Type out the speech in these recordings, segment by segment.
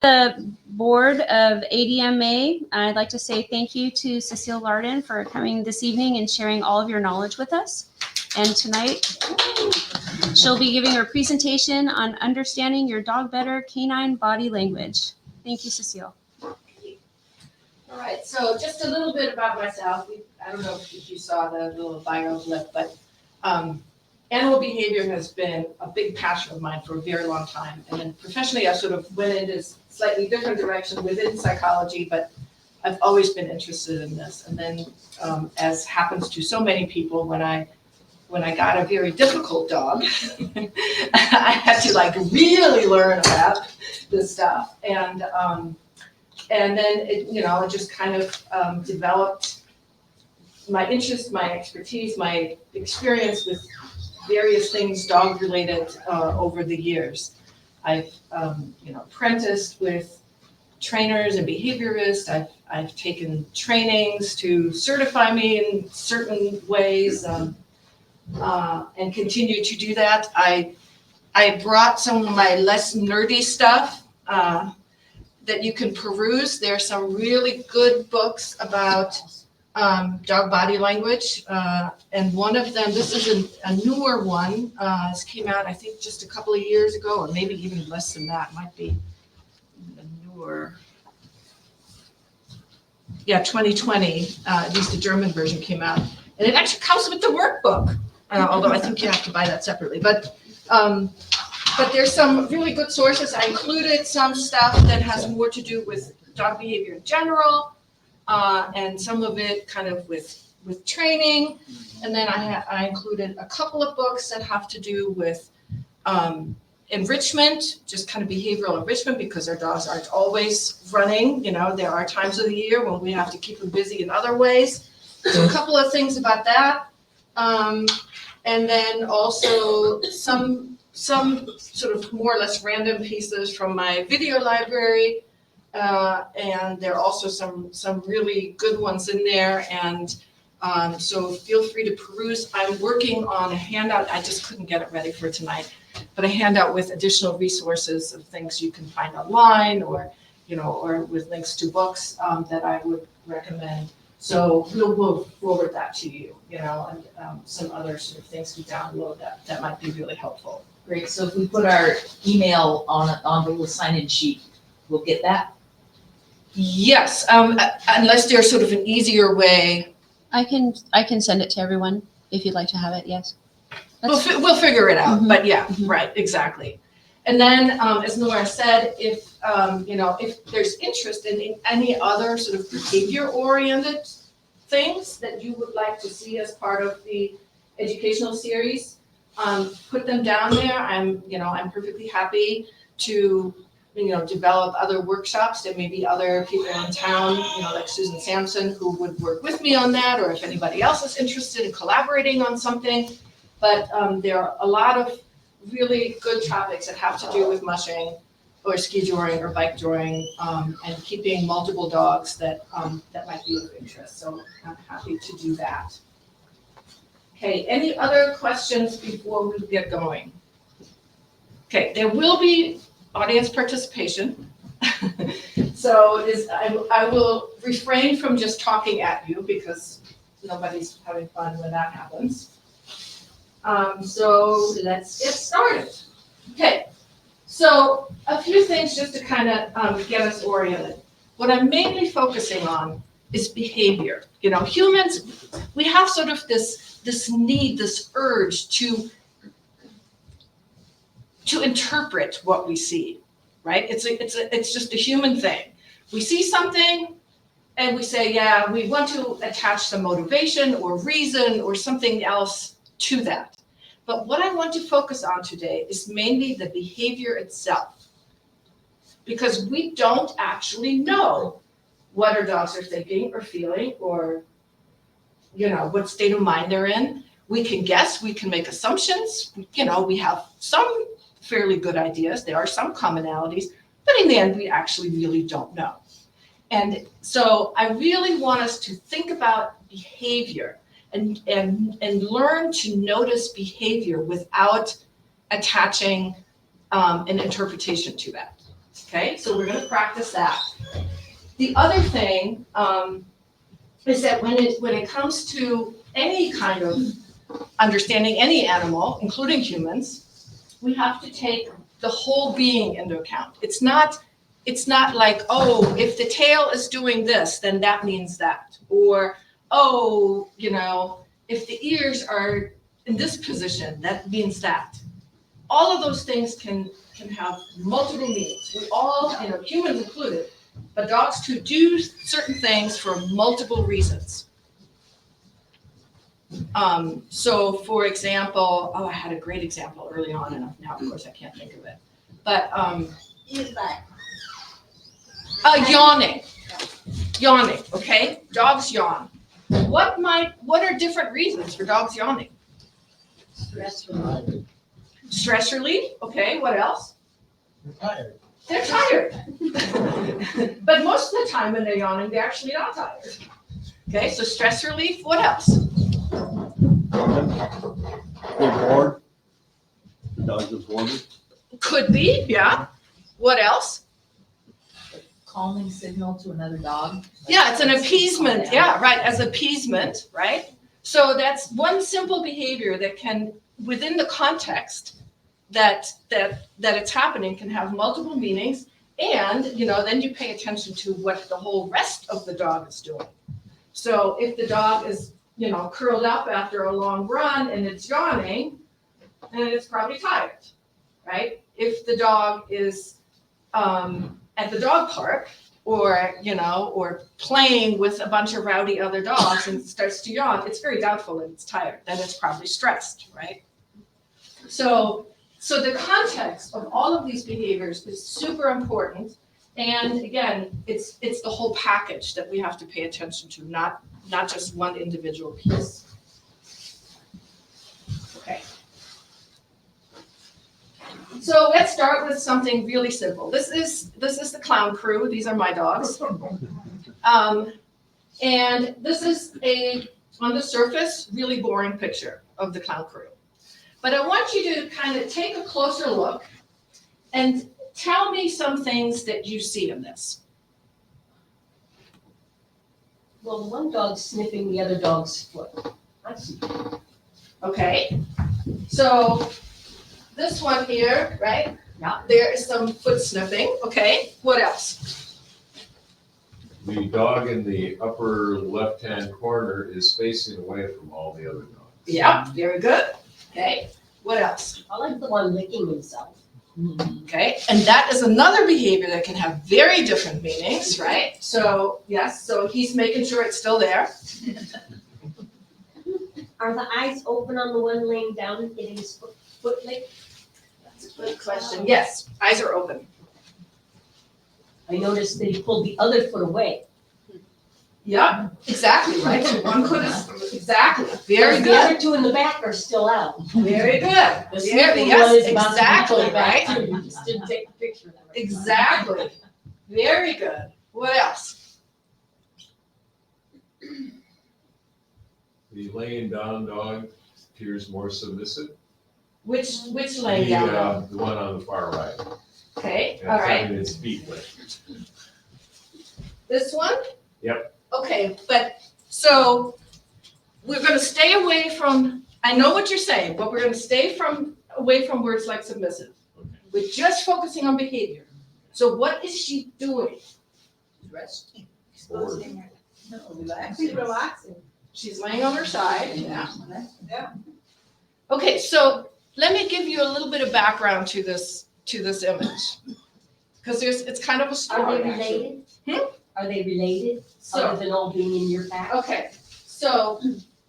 The board of ADMA, I'd like to say thank you to Cecile Lardon for coming this evening and sharing all of your knowledge with us. And tonight, she'll be giving her presentation on understanding your dog better canine body language. Thank you, Cecile. All right, so just a little bit about myself. I don't know if you saw the little bio blip, but animal behavior has been a big passion of mine for a very long time. And then professionally, I sort of went into a slightly different direction within psychology, but I've always been interested in this. And then, as happens to so many people, when I got a very difficult dog, I had to like really learn about this stuff. And then it just kind of developed my interest, my expertise, my experience with various things dog related over the years. I've apprenticed with trainers and behaviorists. I've taken trainings to certify me in certain ways, and continue to do that. I brought some of my less nerdy stuff that you can peruse. There are some really good books about dog body language, and one of them, this is a newer one, this came out I think just a couple of years ago, or maybe even less than that, might be newer. Yeah, 2020, at least the German version came out, and it actually comes with the workbook, although I think you have to buy that separately. But there's some really good sources. I included some stuff that has more to do with dog behavior in general, and some of it kind of with training. And then I included a couple of books that have to do with enrichment, just kind of behavioral enrichment, because our dogs aren't always running. There are times of the year when we have to keep them busy in other ways. So a couple of things about that. And then also some sort of more or less random pieces from my video library. And there are also some really good ones in there. And so feel free to peruse. I'm working on a handout. I just couldn't get it ready for tonight, but a handout with additional resources of things you can find online, or with links to books that I would recommend. So we'll forward that to you, and some other sort of things to download that might be really helpful. Great. So if we put our email on the little sign-in sheet, we'll get that? Yes, unless there's sort of an easier way. I can send it to everyone if you'd like to have it. Yes. We'll figure it out. Mhm. But yeah, Mhm. right, exactly. And then, as Nora said, if there's interest in any other sort of behavior-oriented things that you would like to see as part of the educational series, put them down there. I'm perfectly happy to develop other workshops. There may be other people in town, like Susan Sampson, who would work with me on that, or if anybody else is interested in collaborating on something. But there are a lot of really good topics that have to do with mushing or skijoring or bike joring, and keeping multiple dogs that might be of interest. So I'm happy to do that. Okay, any other questions before we get going? Okay, there will be audience participation. So I will refrain from just talking at you, because nobody's having fun when that happens. So let's get started. Okay, so a few things just to kind of get us oriented. What I'm mainly focusing on is behavior. Humans, we have sort of this need, this urge to interpret what we see, right? It's just a human thing. We see something and we say, yeah, we want to attach some motivation or reason or something else to that. But what I want to focus on today is mainly the behavior itself, because we don't actually know what our dogs are thinking or feeling, or what state of mind they're in. We can guess, we can make assumptions, we have some fairly good ideas, there are some commonalities, but in the end, we actually really don't know. And so I really want us to think about behavior and learn to notice behavior without attaching an interpretation to that. Okay, so we're gonna practice that. The other thing is that when it comes to any kind of understanding any animal, including humans, we have to take the whole being into account. It's not like, oh, if the tail is doing this, then that means that. Or, oh, if the ears are in this position, that means that. All of those things can have multiple meanings. We all, humans included, but dogs too do certain things for multiple reasons. So for example, I had a great example early on, and now of course I can't think of it. But yawning, okay? Dogs yawn. What are different reasons for dogs yawning? Stress relief, okay, what else? They're tired. But most of the time when they're yawning, they're actually not tired. Okay, so stress relief, what else? They're bored. The dog is bored. Could be, yeah. What else? Calming signal to another dog. Yeah, it's an appeasement, yeah, right, as appeasement, right? So that's one simple behavior that can, within the context that it's happening, can have multiple meanings. And, then you pay attention to what the whole rest of the dog is doing. So if the dog is, curled up after a long run and it's yawning, then it's probably tired, right? If the dog is at the dog park or playing with a bunch of rowdy other dogs and starts to yawn, it's very doubtful that it's tired. Then it's probably stressed, right? So the context of all of these behaviors is super important. And again, it's the whole package that we have to pay attention to, not just one individual piece. Okay. So let's start with something really simple. This is the clown crew. These are my dogs. And this is on the surface, really boring picture of the clown crew. But I want you to kind of take a closer look and tell me some things that you see in this. Well, one dog's sniffing the other dog's foot. I see. Okay, so this one here, right? Yeah. There is some foot sniffing. Okay, what else? The dog in the upper left-hand corner is facing away from all the other dogs. Yeah, very good. Okay, what else? I like the one licking himself. Okay, and that is another behavior that can have very different meanings, right? So, yes, so he's making sure it's still there. Are the eyes open on the one laying down and getting his foot licked? That's a good question. Yes, eyes are open. I noticed that he pulled the other foot away. Yeah, exactly, right? So one foot is, exactly, very The good. other two in the back are still out. Very good. The Very, sniffing yes, one is about to be exactly, pulled back right? too. You just didn't take a picture of it. Exactly. Very good. What else? The laying down dog appears more submissive. Which laying down dog? The one on the far right. Okay, And all it's right. having its feet licked. This one? Yep. Okay, but so we're gonna stay away from, I know what you're saying, but we're gonna stay away from words like submissive. We're just focusing on behavior. So what is she doing? Resting. Forward. No, relaxing. She's laying on her side, yeah. Yeah. Okay, so let me give you a little bit of background to this image. Because it's kind of a Are story, they actually. related? Are they related, So, other than all being in your pack? okay, so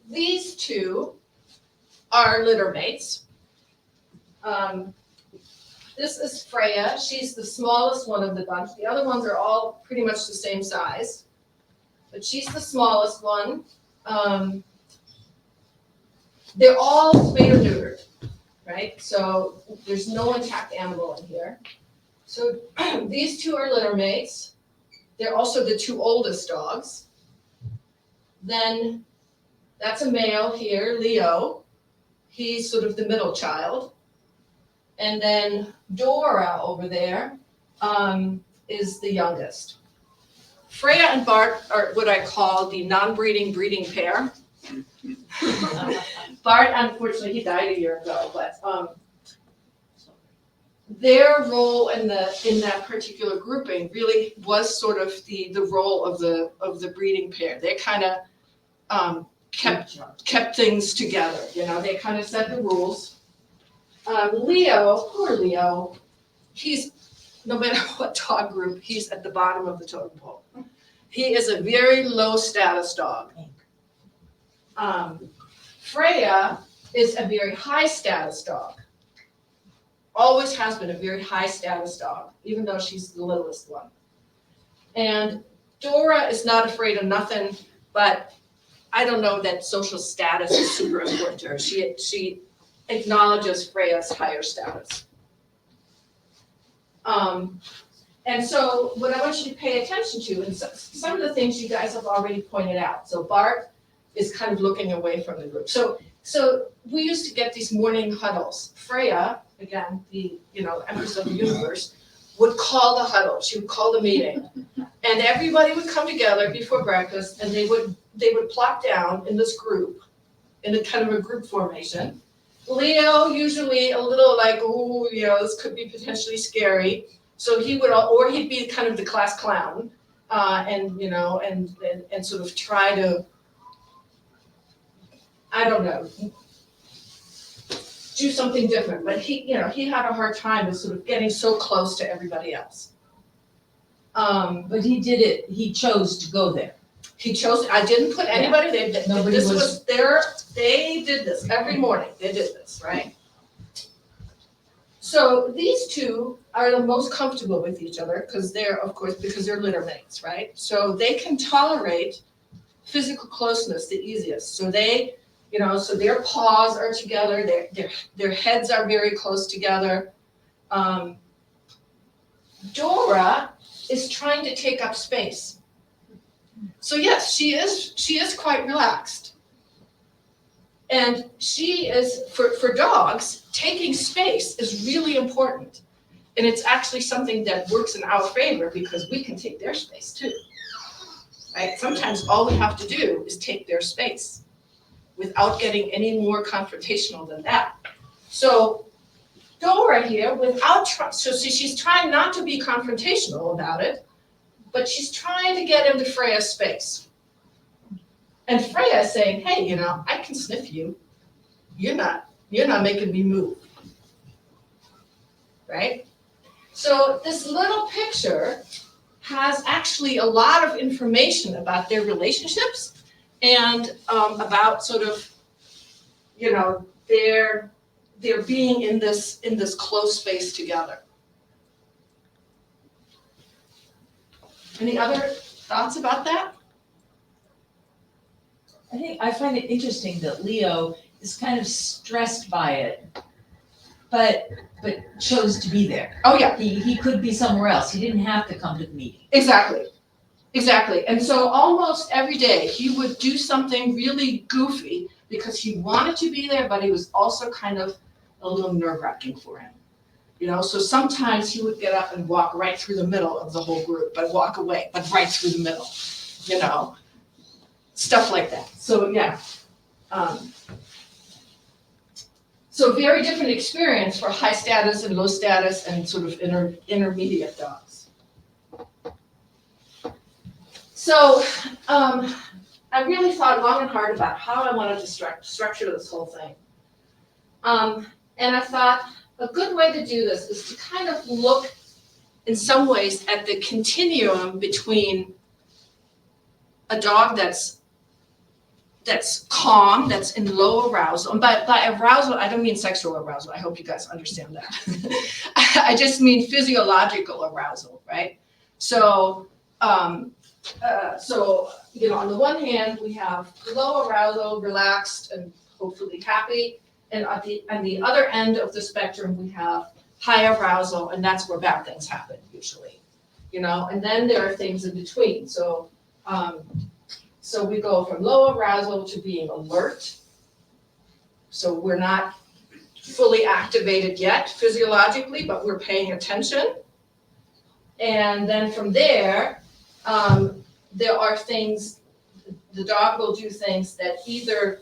these two are litter mates. This is Freya. She's the smallest one of the bunch. The other ones are all pretty much the same size, but she's the smallest one. They're all spayed or neutered, right? So there's no intact animal in here. So these two are litter mates. They're also the two oldest dogs. Then that's a male here, Leo. He's sort of the middle child. And then Dora over there is the youngest. Freya and Bart are what I call the non-breeding breeding pair. Bart, unfortunately, he died a year ago, but their role in that particular grouping really was sort of the role of the breeding pair. They kind of kept things together. You know, they kind of set the rules. Leo, poor Leo, he's, no matter what dog group, he's at the bottom of the totem pole. He is a very low status dog. Freya is a very high status dog. Always has been a very high status dog, even though she's the littlest one. And Dora is not afraid of nothing, but I don't know that social status is super important to her. She acknowledges Freya's higher status. And so what I want you to pay attention to, and some of the things you guys have already pointed out. So Bart is kind of looking away from the group. So we used to get these morning huddles. Freya, again, the Empress of the Universe, would call the huddle. She would call the meeting. And everybody would come together before breakfast, and they would plop down in this group, in a kind of a group formation. Leo, usually a little like, oh, this could be potentially scary. So he would, or he'd be kind of the class clown, and sort of try to, I don't know, do something different. But he had a hard time with sort of getting so close to everybody else. But he chose to go there. He chose, I didn't put anybody, they did this every morning, they did this, right? So these two are the most comfortable with each other because they're litter mates, right? So they can tolerate physical closeness the easiest. So so their paws are together, their heads are very close together. Dora is trying to take up space. So yes, she is quite relaxed. And she is, for dogs, taking space is really important. And it's actually something that works in our favor because we can take their space too. Right? Sometimes all we have to do is take their space without getting any more confrontational than that. So Dora here, she's trying not to be confrontational about it, but she's trying to get into Freya's space. And Freya is saying, hey, I can sniff you. You're not making me move. Right? So this little picture has actually a lot of information about their relationships and about sort of, their being in this close space together. Any other thoughts about that? I find it interesting that Leo is kind of stressed by it, but chose to be there. Oh yeah. He could be somewhere else. He didn't have to come to the meeting. Exactly. And so almost every day he would do something really goofy because he wanted to be there, but he was also kind of a little nerve-wracking for him. So sometimes he would get up and walk right through the middle of the whole group, but walk away, but right through the middle, stuff like that. So yeah. So very different experience for high status and low status and sort of intermediate dogs. So I really thought long and hard about how I wanted to structure this whole thing. And I thought a good way to do this is to kind of look in some ways at the continuum between a dog that's calm, that's in low arousal. And by arousal, I don't mean sexual arousal. I hope you guys understand that. I just mean physiological arousal, right? So, on the one hand, we have low arousal, relaxed, and hopefully happy. And on the other end of the spectrum, we have high arousal, and that's where bad things happen usually, And then there are things in between. So we go from low arousal to being alert. So we're not fully activated yet physiologically, but we're paying attention. And then from there, there are things, the dog will do things that either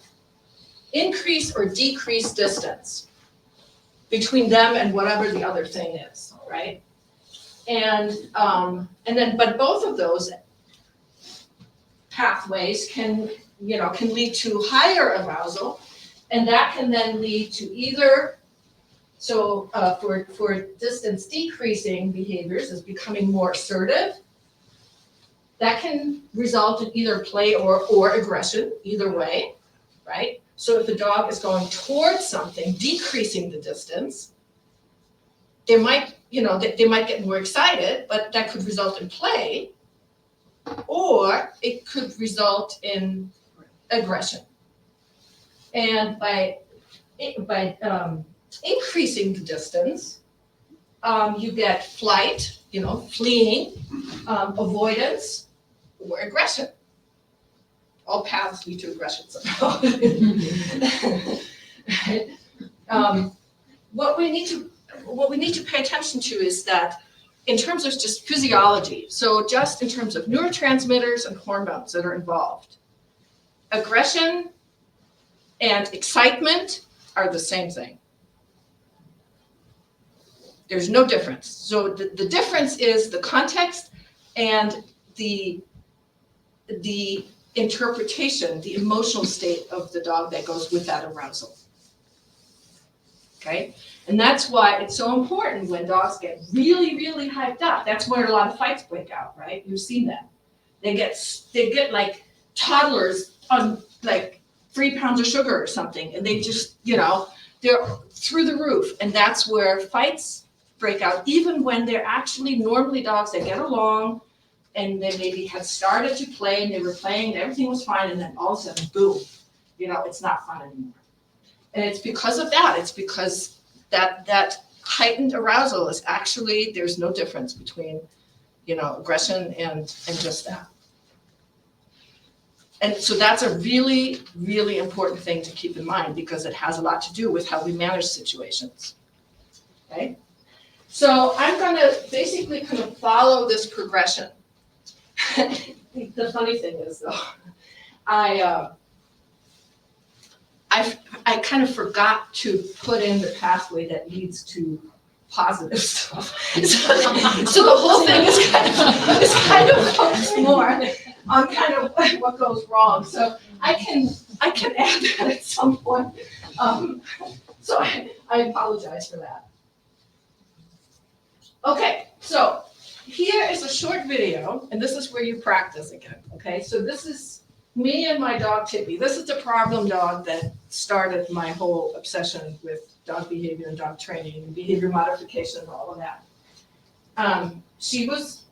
increase or decrease distance between them and whatever the other thing is, right? And then, but both of those pathways can lead to higher arousal, and that can then lead to either, for distance decreasing behaviors is becoming more assertive. That can result in either play or aggression, either way, right? So if the dog is going towards something, decreasing the distance, they might get more excited, but that could result in play, or it could result in aggression. And by increasing the distance, you get flight, fleeing, avoidance, or aggression. All paths lead to aggression somehow. Right? What we need to pay attention to is that in terms of just physiology, so just in terms of neurotransmitters and hormones that are involved, aggression and excitement are the same thing. There's no difference. So the difference is the context and the interpretation, the emotional state of the dog that goes with that arousal. Okay? And that's why it's so important when dogs get really, really hyped up. That's where a lot of fights break out, right? You've seen that. They get like toddlers on like 3 pounds of sugar or something, and they just, they're through the roof. And that's where fights break out, even when they're actually normally dogs that get along, and they maybe had started to play and they were playing and everything was fine, and then all of a sudden, boom, it's not fun anymore. And it's because of that. It's because that heightened arousal is actually, there's no difference between, aggression and just that. And so that's a really, really important thing to keep in mind, because it has a lot to do with how we manage situations. Okay? So I'm going to basically kind of follow this progression. The funny thing is, though, I kind of forgot to put in the pathway that leads to positive stuff. So the whole thing is kind of focused more on kind of what goes wrong. So I can add that at some point. So I apologize for that. Okay, so here is a short video, and this is where you practice again. Okay, so this is me and my dog Tippi. This is the problem dog that started my whole obsession with dog behavior and dog training and behavior modification and all of that. She was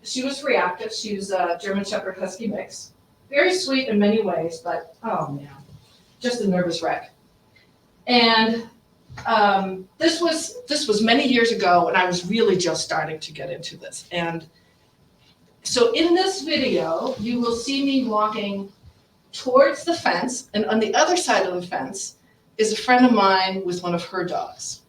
reactive. She was a German Shepherd Husky mix. Very sweet in many ways, but oh man, just a nervous wreck. And this was many years ago when I was really just starting to get into this. And so in this video, you will see me walking towards the fence, and on the other side of the fence is a friend of mine with one of her dogs,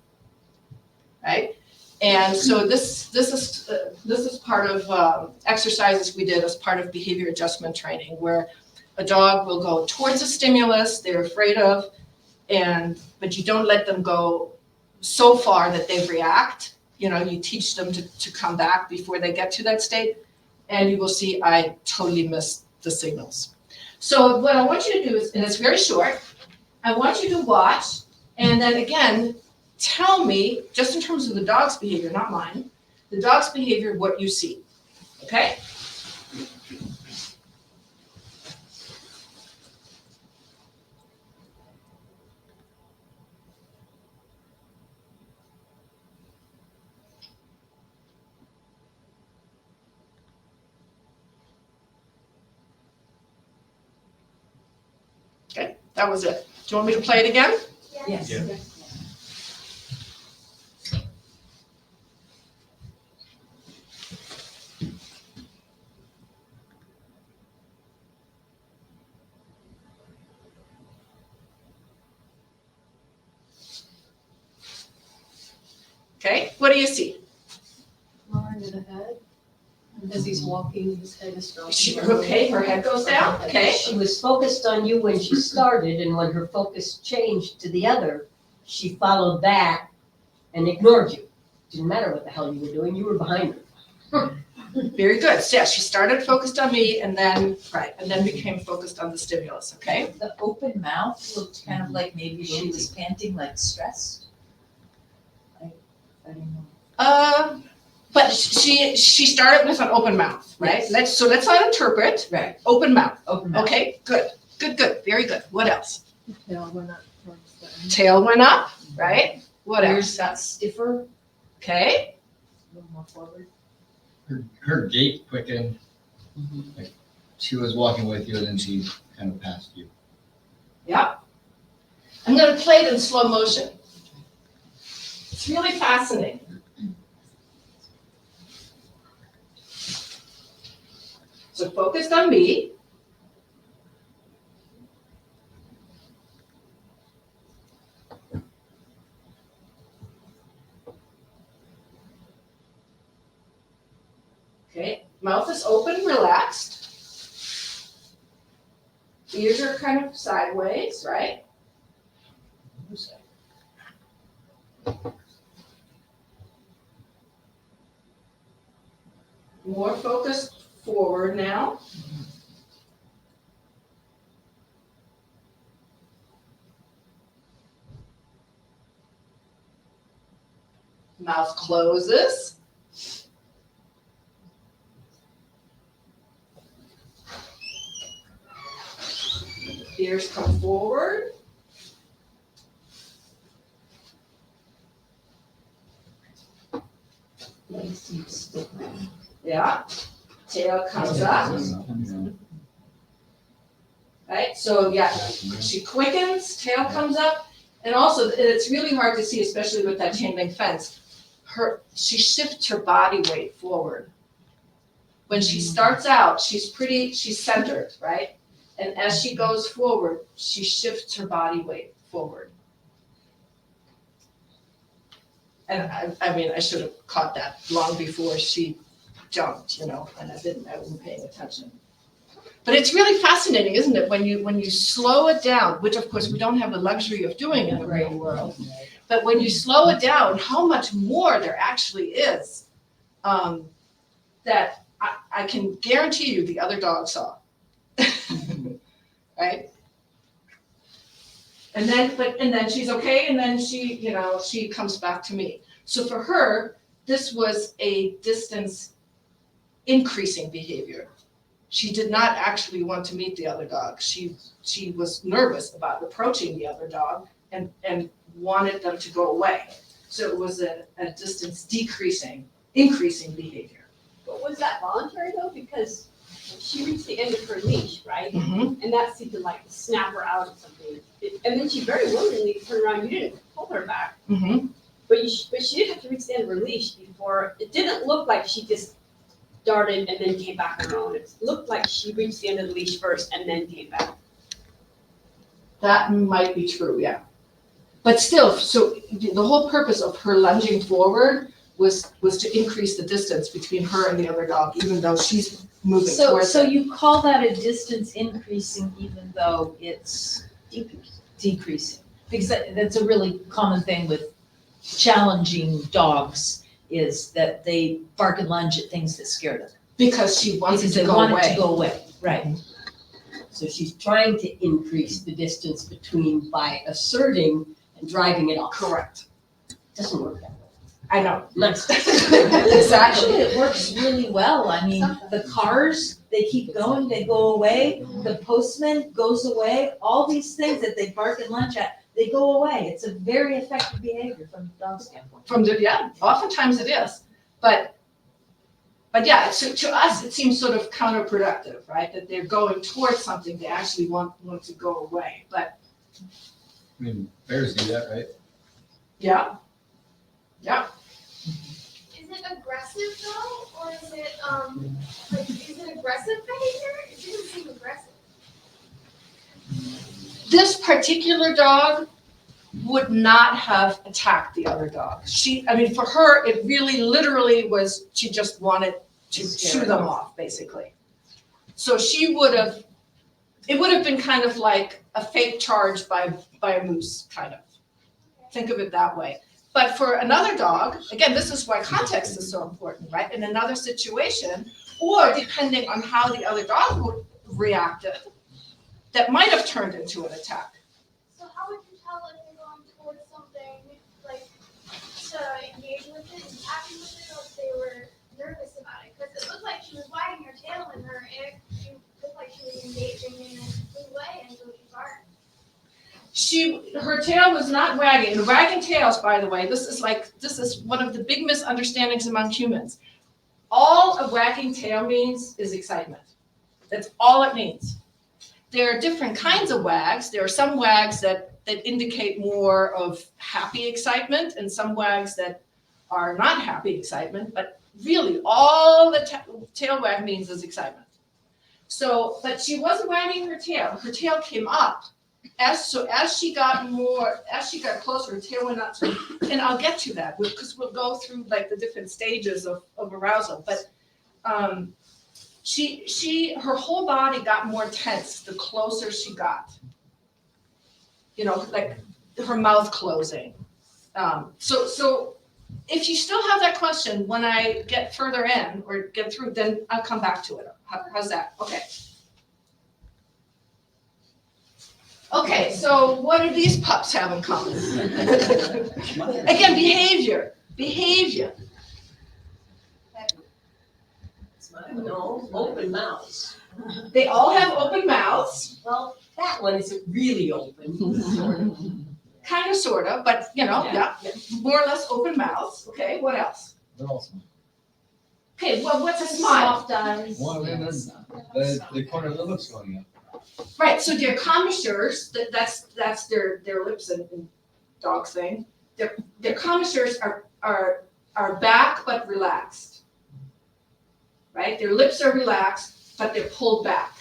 right? And so this is part of exercises we did as part of behavior adjustment training, where a dog will go towards a stimulus they're afraid of, but you don't let them go so far that they react. You teach them to come back before they get to that state, and you will see I totally missed the signals. So what I want you to do is, and it's very short, I want you to watch, and then again, tell me, just in terms of the dog's behavior, not mine, the dog's behavior, what you see, okay? Okay, that was it. Do you want me to play it again? Yes. Yeah. Okay, what do you see? More into the head. As he's walking, his head is down. Okay, her head goes down, okay. She was focused on you when she started, and when her focus changed to the other, she followed that and ignored you. Didn't matter what the hell you were doing, you were behind her. Very good. So yeah, she started focused on me and then became focused on the stimulus, okay? The open mouth looked kind of like maybe she was panting, like stressed. I don't know. But she started with an open mouth, right? Yes. Let's not interpret. Right. Open mouth. Open mouth. Okay, good, very good. What else? Tail went up towards the end. Tail went up, right? What Ears else? got stiffer, Okay, a little more forward. Her gait quickened, like she was walking with you and then she kind of passed you. yeah. I'm gonna play it in slow motion. It's really fascinating. So focused on me. Okay, mouth is open, relaxed. Ears are kind of sideways, right? More focused forward now. Mouth closes. Ears come forward. Yeah. Tail comes up. Right, so yeah, she quickens, tail comes up, and also, and it's really hard to see, especially with that chain link fence, she shifts her body weight forward. When she starts out, she's centered, right? And as she goes forward, she shifts her body weight forward. And I mean, I should have caught that long before she jumped, and I wasn't paying attention. But it's really fascinating, isn't it, when you slow it down, which of course we don't have the luxury of doing in the real world, but when you slow it down, how much more there actually is that I can guarantee you the other dog saw. Right? And then she's okay, and then she comes back to me. So for her, this was a distance increasing behavior. She did not actually want to meet the other dog. She was nervous about approaching the other dog and wanted them to go away. So it was a distance increasing behavior. But was that voluntary though? Because she reached the end of her leash, right? Mm-hmm. And that seemed to like snap her out of something. And then she very willingly turned around. You didn't pull her back, Mm-hmm. but she did have to reach the end of her leash before. It didn't look like she just darted and then came back on her own. It looked like she reached the end of the leash first and then came back. That might be true, yeah. But still, so the whole purpose of her lunging forward was to increase the distance between her and the other dog, even though she's moving towards So it. you call that a distance increasing even though it's decreasing? Because that's a really common thing with challenging dogs, is that they bark and lunge at things that scare them. Because she wants it Because to they go want it away. to go away, right. So she's trying to increase the distance between by asserting and driving it off. Correct. Doesn't work that way. I know. Next. Actually, Exactly. it works really well. I mean, the cars, they keep going, they go away. The postman goes away. All these things that they bark and lunge at, they go away. It's a very effective behavior from the dog standpoint. Yeah, oftentimes it is. But yeah, so to us, it seems sort of counterproductive, right? That they're going towards something they actually want to go away. But I mean, bears do that, right? yeah. Is it aggressive though, or is it is it aggressive behavior? It doesn't seem aggressive. This particular dog would not have attacked the other dog. For her, it really literally was, she just wanted to shoo them off, basically. So it would have been kind of like a fake charge by a moose, kind of. Think of it that way. But for another dog, again, this is why context is so important, right? In another situation, or depending on how the other dog reacted, that might have turned into an attack. So how would you tell if you're going towards something like to engage with it and happy with it, or if they were nervous about it? Because it looked like she was wagging her tail in her, and she looked like she was engaging in a good way until she barked. Her tail was not wagging. And wagging tails, by the way, this is one of the big misunderstandings among humans. All a wagging tail means is excitement. That's all it means. There are different kinds of wags. There are some wags that indicate more of happy excitement and some wags that are not happy excitement, but really all the tail wag means is excitement. So, but she wasn't wagging her tail. Her tail came up. As she got closer, her tail went up. And I'll get to that because we'll go through like the different stages of arousal. But her whole body got more tense the closer she got. You know, like her mouth closing. So if you still have that question when I get further in or get through, then I'll come back to it. How's that? Okay. Okay, so what do these pups have in common? Again, behavior. No, open mouths. They all have open mouths, Well, that one isn't really open. kind of, sort of, but yeah, more or less open mouths. Okay, what else? They're also. Okay, well, what's a smile? Soft eyes. One of them is the corner of the lips going up. Right, so their commissures, that's their lips and dog thing. Their commissures are back but relaxed. Right, their lips are relaxed, but they're pulled back.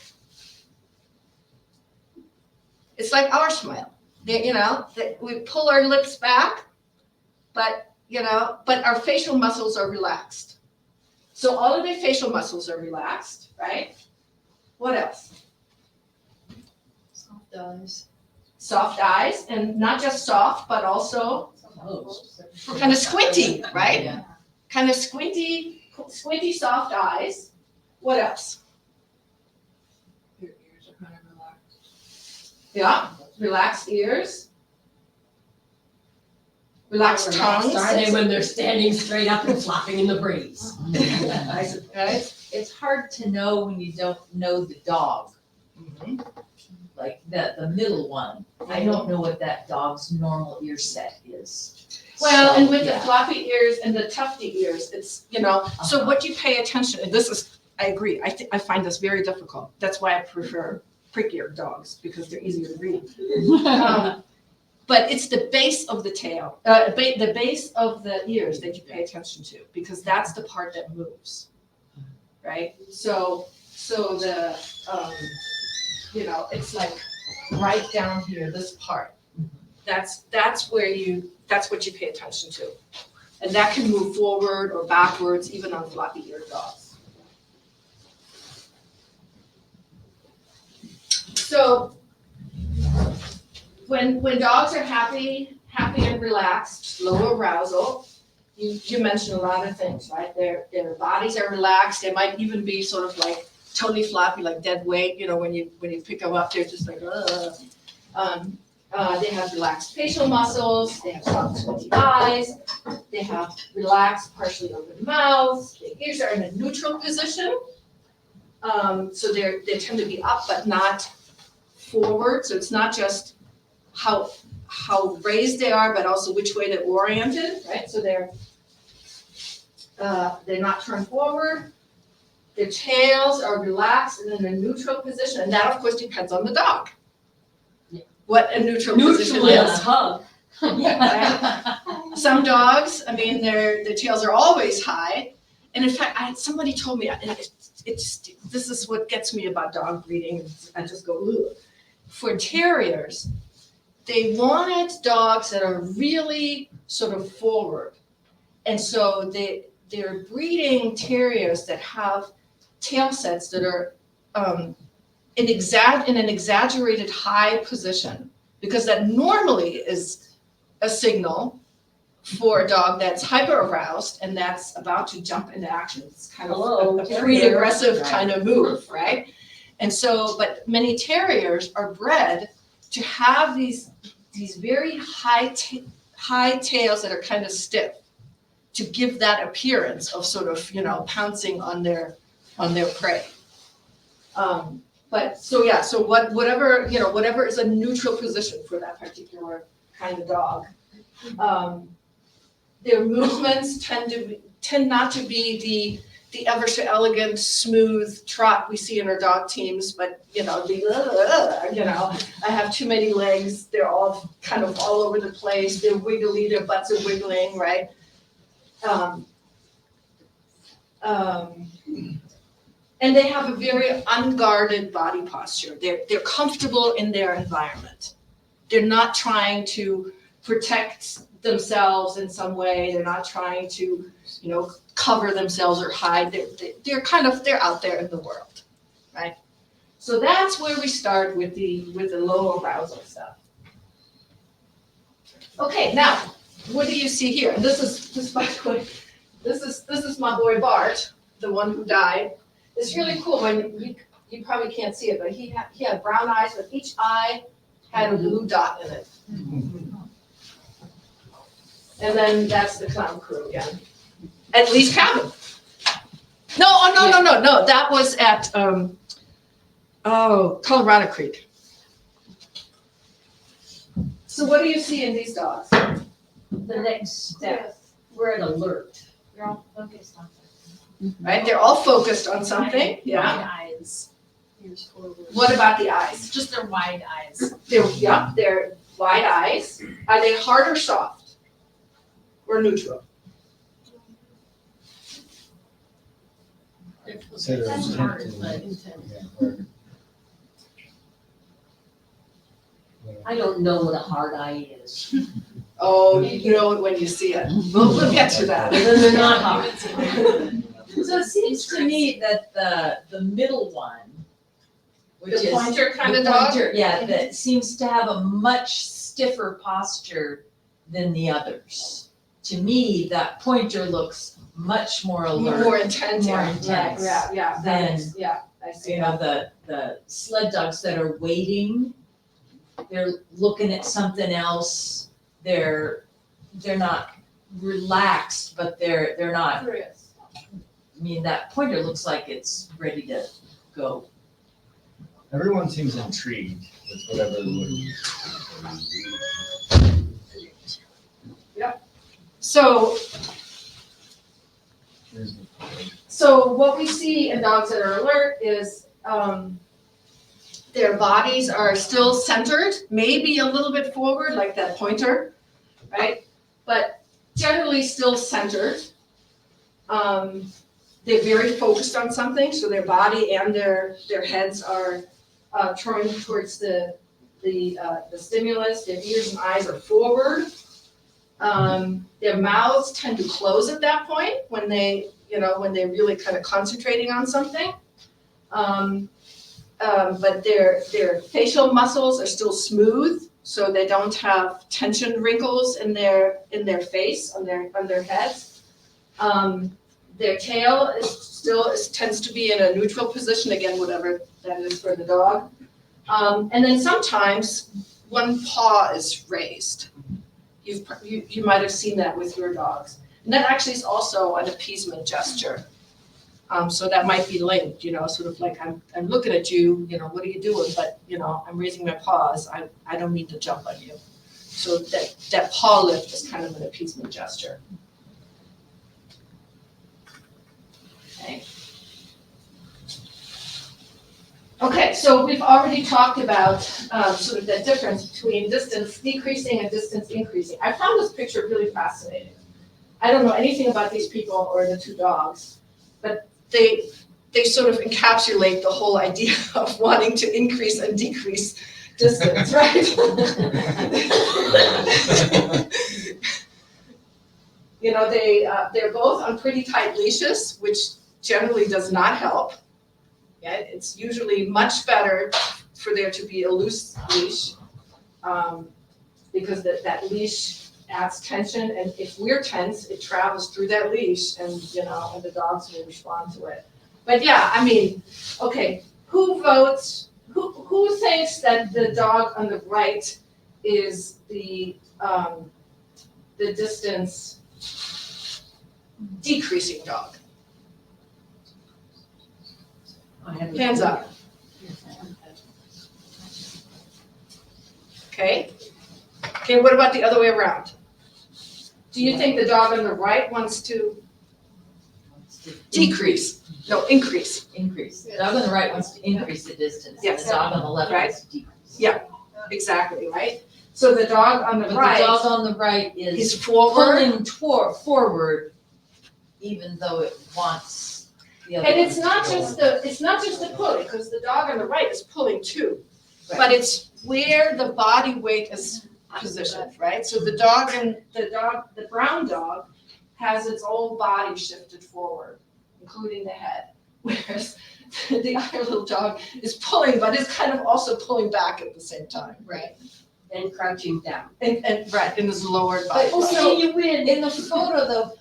It's like our smile. We pull our lips back, but our facial muscles are relaxed. So all of their facial muscles are relaxed, right? What else? Soft eyes. Soft eyes, and not just soft, but also kind of squinty, right? Yeah. Kind of squinty, soft eyes. What else? Your ears are kind of relaxed. Yeah, relaxed ears. Relaxed tongues. Are they when they're standing straight up and flopping in the breeze? Right? It's hard to know when you don't know the dog, like the middle one. I don't know what that dog's normal ear set is. Well, So, and with the yeah. floppy ears and the tufty ears, it's, so what you pay attention, and I agree, I find this very difficult. That's why I prefer prick-eared dogs, because they're easier to read. But it's the base of the tail, the base of the ears that you pay attention to, because that's the part that moves, right? So the, it's like right down here, this part. That's what you pay attention to. And that can move forward or backwards, even on floppy-eared dogs. So when dogs are happy and relaxed, low arousal, you mentioned a lot of things, right? Their bodies are relaxed. They might even be sort of like totally floppy, like dead weight. When you pick them up, they're just like, they have relaxed facial muscles, they have soft, squinty eyes, they have relaxed, partially open mouths, their ears are in a neutral position. So they tend to be up but not forward, so it's not just how raised they are, but also which way they're oriented, right? So they're not turned forward, their tails are relaxed and in a neutral position, and that of course depends on the dog. What a neutral position Neutral is. is hug. Some dogs, their tails are always high. And in fact, somebody told me, and this is what gets me about dog breeding. I just go, ugh. For terriers, they wanted dogs that are really sort of forward. And so they're breeding terriers that have tail sets that are in an exaggerated high position, because that normally is a signal for a dog that's hyper aroused and that's about to jump into action. It's kind of Hello, a terrier. pre-aggressive Right. kind of move, right? And so, but many terriers are bred to have these very high tails that are kind of stiff, to give that appearance of sort of, pouncing on their prey. But so yeah, so whatever is a neutral position for that particular kind of dog. Their movements tend not to be the ever so elegant, smooth trot we see in our dog teams, but I have too many legs, they're all kind of all over the place, they're wiggly, their butts are wiggling, right? And they have a very unguarded body posture. They're comfortable in their environment. They're not trying to protect themselves in some way. They're not trying to, cover themselves or hide. They're out there in the world, right? So that's where we start with the low arousal stuff. Okay, now what do you see here? And this is by the way, this is my boy Bart, the one who died. It's really cool when you probably can't see it, but he had brown eyes, but each eye had a blue dot in it. And then that's the clown crew again. At least cabin. No. That was at Colorado Creek. So what do you see in these dogs? The next step, we're at alert. They're all focused on Right, they're all focused on something. Yeah. wide eyes. Ears forward. What about the eyes? Just their wide eyes. They're wide eyes. Are they hard or soft? Or neutral? Consider That's intent hard, to- but yeah, or- I don't know what a hard eye is. Oh, you know it when you see it. We'll get to that. And then they're not hard. So it seems to me that the middle one, which The is. pointer kind the of dog? pointer, yeah, that seems to have a much stiffer posture than the others. To me, that pointer looks much more alert. More intense. More Yeah, intense Yeah. than- Yeah, I see You that. know, the sled dogs that are waiting, they're looking at something else. They're not relaxed, but they're not. Curious. I mean, that pointer looks like it's ready to go. Everyone seems intrigued with whatever they're looking So Here's the- So what we see in dogs that are alert is their bodies are still centered, maybe a little bit forward, like that pointer, right? But generally still centered. They're very focused on something, so their body and their heads are turned towards the stimulus. Their ears and eyes are forward. Their mouths tend to close at that point when they're really kind of concentrating on something. But their facial muscles are still smooth, so they don't have tension wrinkles in their face, on their heads. Their tail tends to be in a neutral position, again, whatever that is for the dog. And then sometimes one paw is raised. You might have seen that with your dogs. And that actually is also an appeasement gesture. So that might be linked, sort of like I'm looking at you, what are you doing? But, I'm raising my paws. I don't mean to jump on you. So that paw lift is kind of an appeasement gesture. Okay, so we've already talked about sort of the difference between distance decreasing and distance increasing. I found this picture really fascinating. I don't know anything about these people or the two dogs, but they sort of encapsulate the whole idea of wanting to increase and decrease distance, right? You know, they're both on pretty tight leashes, which generally does not help. Yeah, it's usually much better for there to be a loose leash, because that leash adds tension, and if we're tense, it travels through that leash, and and the dogs will respond to it. But yeah, I mean, okay, who votes? Who thinks that the dog on the right is the distance decreasing dog? Hands up. Okay. Okay, what about the other way around? Do you think the dog on the right wants to decrease? No, increase. Increase. The dog on the right wants to increase the distance, and Yes. the dog on the left Right. wants to decrease. Yeah. Exactly, right? So the dog on the But the dog right on the right is is forward. pulling forward, even though it wants the other. And it's one not to just go. the pulling, because the dog on the right is pulling too. Right. But it's where the body weight is positioned, right? So the brown dog has its whole body shifted forward, including the head. Whereas the other little dog is pulling, but is kind of also pulling back at the same time. Right. And crouching down. And right, in this lowered body. But also, Okay, you win. in the photo though,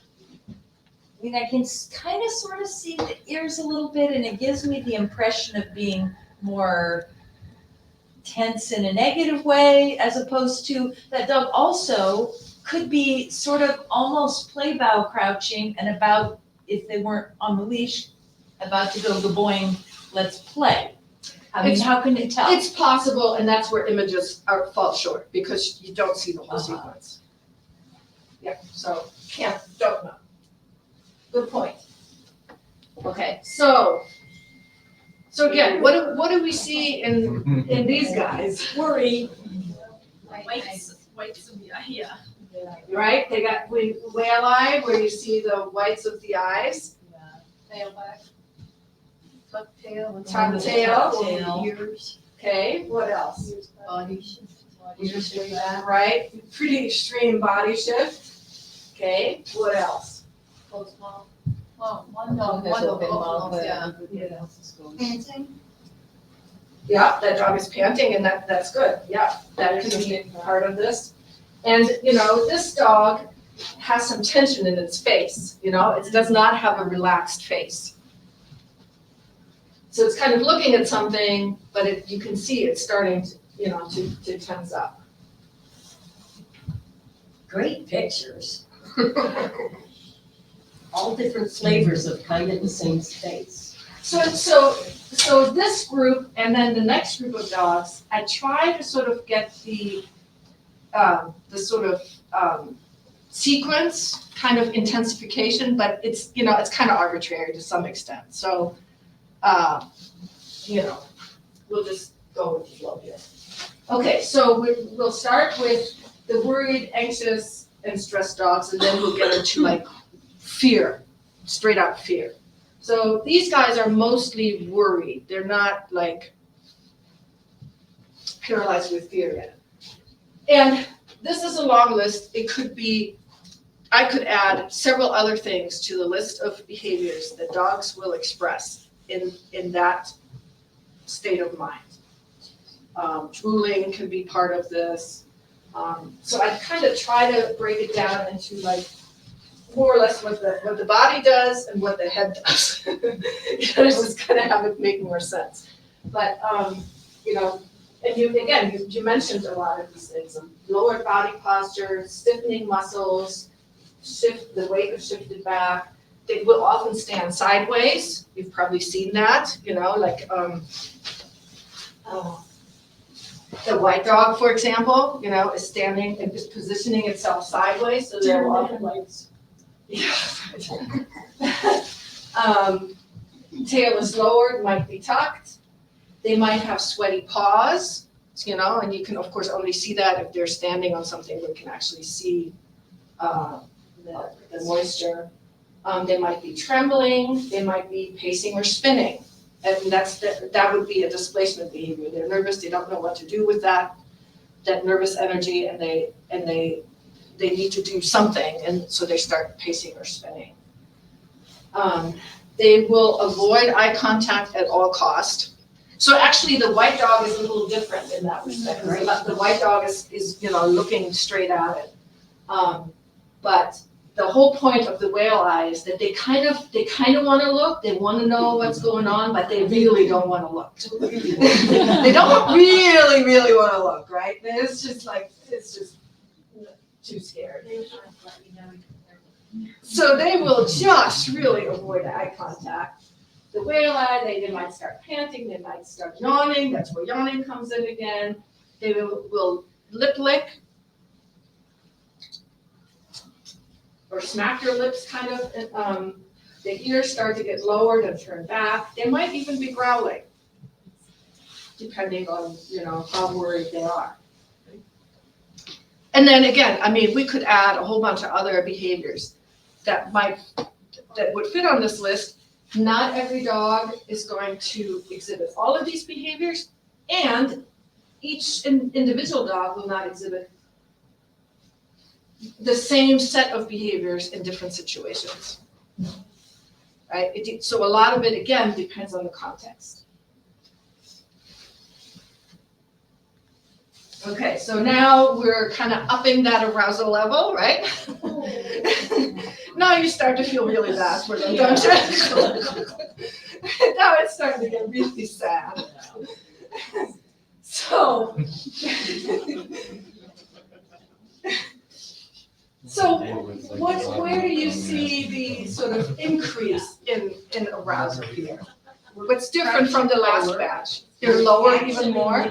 I mean, I can kind of sort of see the ears a little bit, and it gives me the impression of being more tense in a negative way, as opposed to that dog also could be sort of almost play bow crouching and about, if they weren't on the leash, about to go gaboing, let's play. I mean, It's- how can you tell? It's possible, and that's where images fall short, because you don't see the whole Uh-huh. sequence. Yeah, so don't know. Good point. Okay, so again, what do we see in these guys? Worry. Whites of the eye, yeah. Right, they got whale eye, where you see the whites of the eyes. Tail back. Tuck tail. Tail. Ears. Okay, what else? Body shift. Usually that, right? Pretty extreme body shift. Okay, what else? Closed mouth. Well, one dog has open mouth, but Yeah. everybody else is closed. Panting. Yeah, that dog is panting, and that's good. Yeah, that can be part of this. And, this dog has some tension in its face, it does not have a relaxed face. So it's kind of looking at something, but you can see it's starting to tense up. Great pictures. All different flavors of kind of the same space. So this group and then the next group of dogs, I try to sort of get the sort of sequence kind of intensification, but it's kind of arbitrary to some extent. So, we'll just go with the flow here. Okay, so we'll start with the worried, anxious, and stressed dogs, and then we'll get into like fear, straight out fear. So these guys are mostly worried. They're not like paralyzed with fear yet. And this is a long list. I could add several other things to the list of behaviors that dogs will express in that state of mind. Drooling can be part of this. So I kind of try to break it down into like more or less what the body does and what the head does. Just kind of have it make more sense. But and you mentioned a lot of these things: lower body posture, stiffening muscles, the weight is shifted back. They will often stand sideways. You've probably seen that, the white dog, for example, is standing and is positioning itself sideways, so they're often like, yeah. Tail is lowered, might be tucked. They might have sweaty paws, and you can of course only see that if they're standing on something where you can actually see the moisture. They might be trembling, they might be pacing or spinning. And that would be a displacement behavior. They're nervous, they don't know what to do with that nervous energy, and they they need to do something, and so they start pacing or spinning. They will avoid eye contact at all cost. So actually, the white dog is a little different in that respect. The white dog is looking straight at it. But the whole point of the whale eye is that they kind of want to look. They want to know what's going on, but they really don't want to look. They don't really want to look, right? It's just too scared. So they will just really avoid eye contact. The whale eye, they might start panting, they might start yawning. That's where yawning comes in again. They will lip lick or smack their lips kind of. The ears start to get lowered and turn back. They might even be growling, depending on how worried they are. And then again, I mean, we could add a whole bunch of other behaviors that would fit on this list. Not every dog is going to exhibit all of these behaviors, and each individual dog will not exhibit the same set of behaviors in different situations, right? So a lot of it, again, depends on the context. Okay, so now we're kind of upping that arousal level, right? Now you start to feel really bad for them, don't you? Now it's starting to get really sad. So where do you see the sort of increase in arousal here? What's different from the last batch? They're lower even more?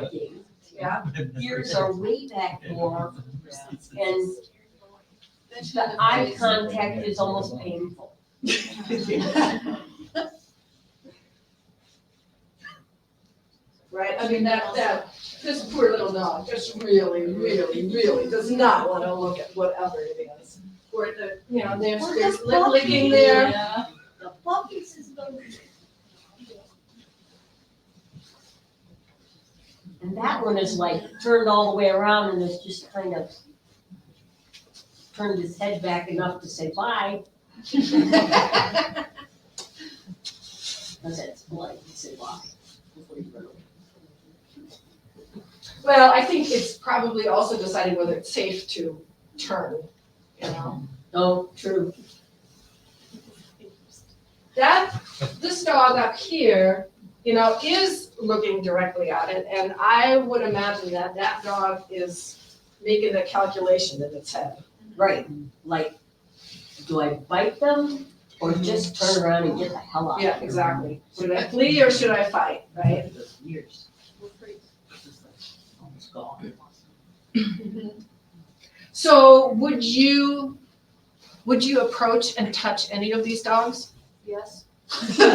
Yeah. Ears are way back more, and the eye contact is almost painful. Right, I mean, this poor little dog just really does not want to look at whatever it is. Or there's lip licking there. The puppies is the. And that one is like turned all the way around and is just kind of turned his head back enough to say bye. Because it's polite to say bye before you run away. Well, I think it's probably also deciding whether it's safe to turn, Oh, true. This dog up here, is looking directly at it, and I would imagine that dog is making a calculation in its head. Right, like, do I bite them or just turn around and get the hell out? Yeah, exactly. Should I flee or should I fight, right? Years. Almost gone. So would you approach and touch any of these dogs? Yes. The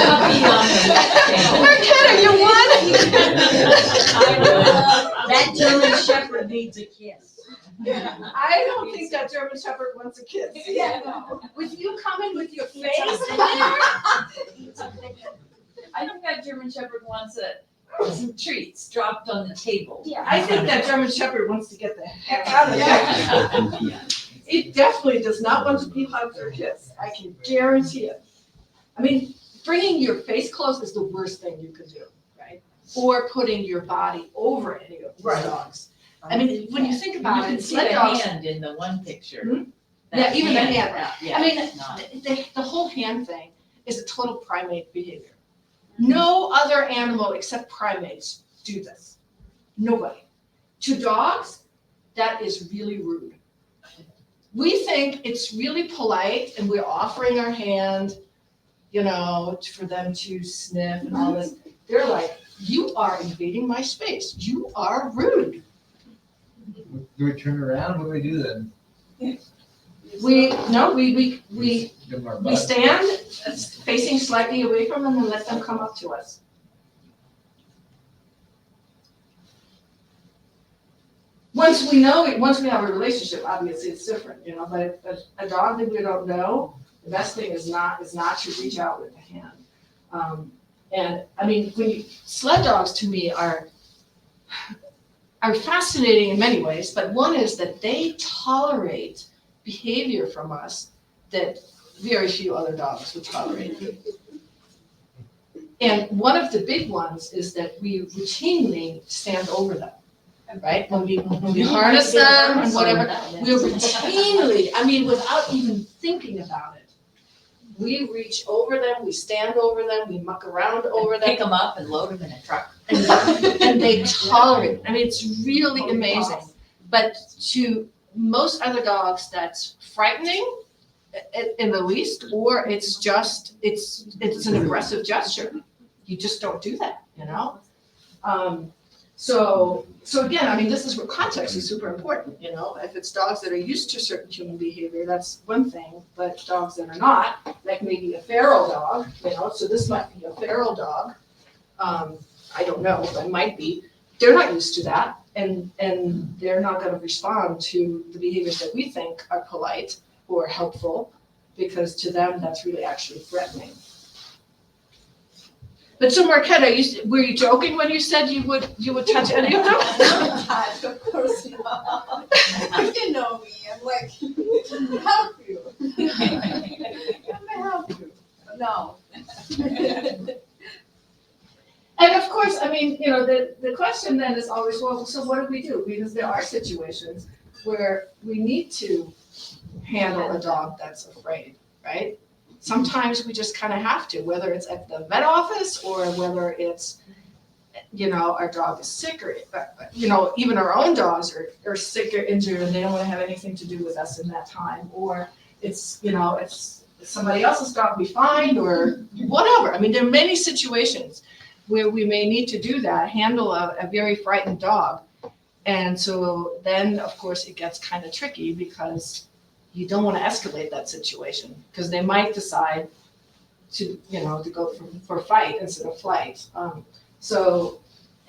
puppy on the We're kidding, you would? That German Shepherd needs a kiss. I don't think that German Shepherd wants a kiss. Yeah, no. With you coming with your face in there? I think that German Shepherd wants some treats dropped on the table. Yeah. I think that German Shepherd wants to get the heck out of there. It definitely does not want to be hugged or kissed. I can guarantee it. I mean, bringing your face close is the worst thing you could do, right? Or putting your body over any of these dogs. I mean, when you think about it, You can see sled the dogs. hand in the one picture. Hmm? That Yeah, even the hand. Yeah, I mean, not- the whole hand thing is a total primate behavior. No other animal except primates do this. Nobody. To dogs, that is really rude. We think it's really polite and we're offering our hand, for them to sniff and all this. They're like, you are invading my space. You are rude. Do we turn around? What do we do then? We Give them our butt? stand facing slightly away from them and let them come up to us. Once we have a relationship, obviously it's different, but a dog that we don't know, the best thing is not to reach out with the hand. And I mean, sled dogs to me are, are fascinating in many ways, but one is that they tolerate behavior from us that very few other dogs would tolerate. And one of the big ones is that we routinely stand over them, right? When we harness them and whatever, we routinely, I mean, without even thinking about it, we reach over them, we stand over them, we muck around over them. Pick them up and load them in a truck. And they tolerate it. I mean, it's really amazing. But to most other dogs, that's frightening in the least, or it's just, it's an aggressive gesture. You just don't do that, you know? So again, I mean, this is where context is super important, you know? If it's dogs that are used to certain human behavior, that's one thing, but dogs that are not, like maybe a feral dog, you know, so this might be a feral dog. I don't know, but it might be. They're not used to that, and they're not gonna respond to the behaviors that we think are polite or helpful, because to them, that's really actually threatening. But so Marquetta, were you joking when you said you would touch any of them? Of course not. You know me. I'm like, help you. I'm gonna help you. No. And of course, I mean, you know, the question then is always, well, so what do we do? Because there are situations where we need to handle a dog that's afraid, right? Sometimes we just kind of have to, whether it's at the vet office or whether it's, you know, our dog is sick, or, you know, even our own dogs are sick or injured and they don't want to have anything to do with us in that time. Or it's, you know, it's somebody else's dog we find or whatever. I mean, there are many situations where we may need to do that, handle a very frightened dog. And so then, of course, it gets kind of tricky because you don't want to escalate that situation because they might decide to, you know, to go for fight instead of flight. So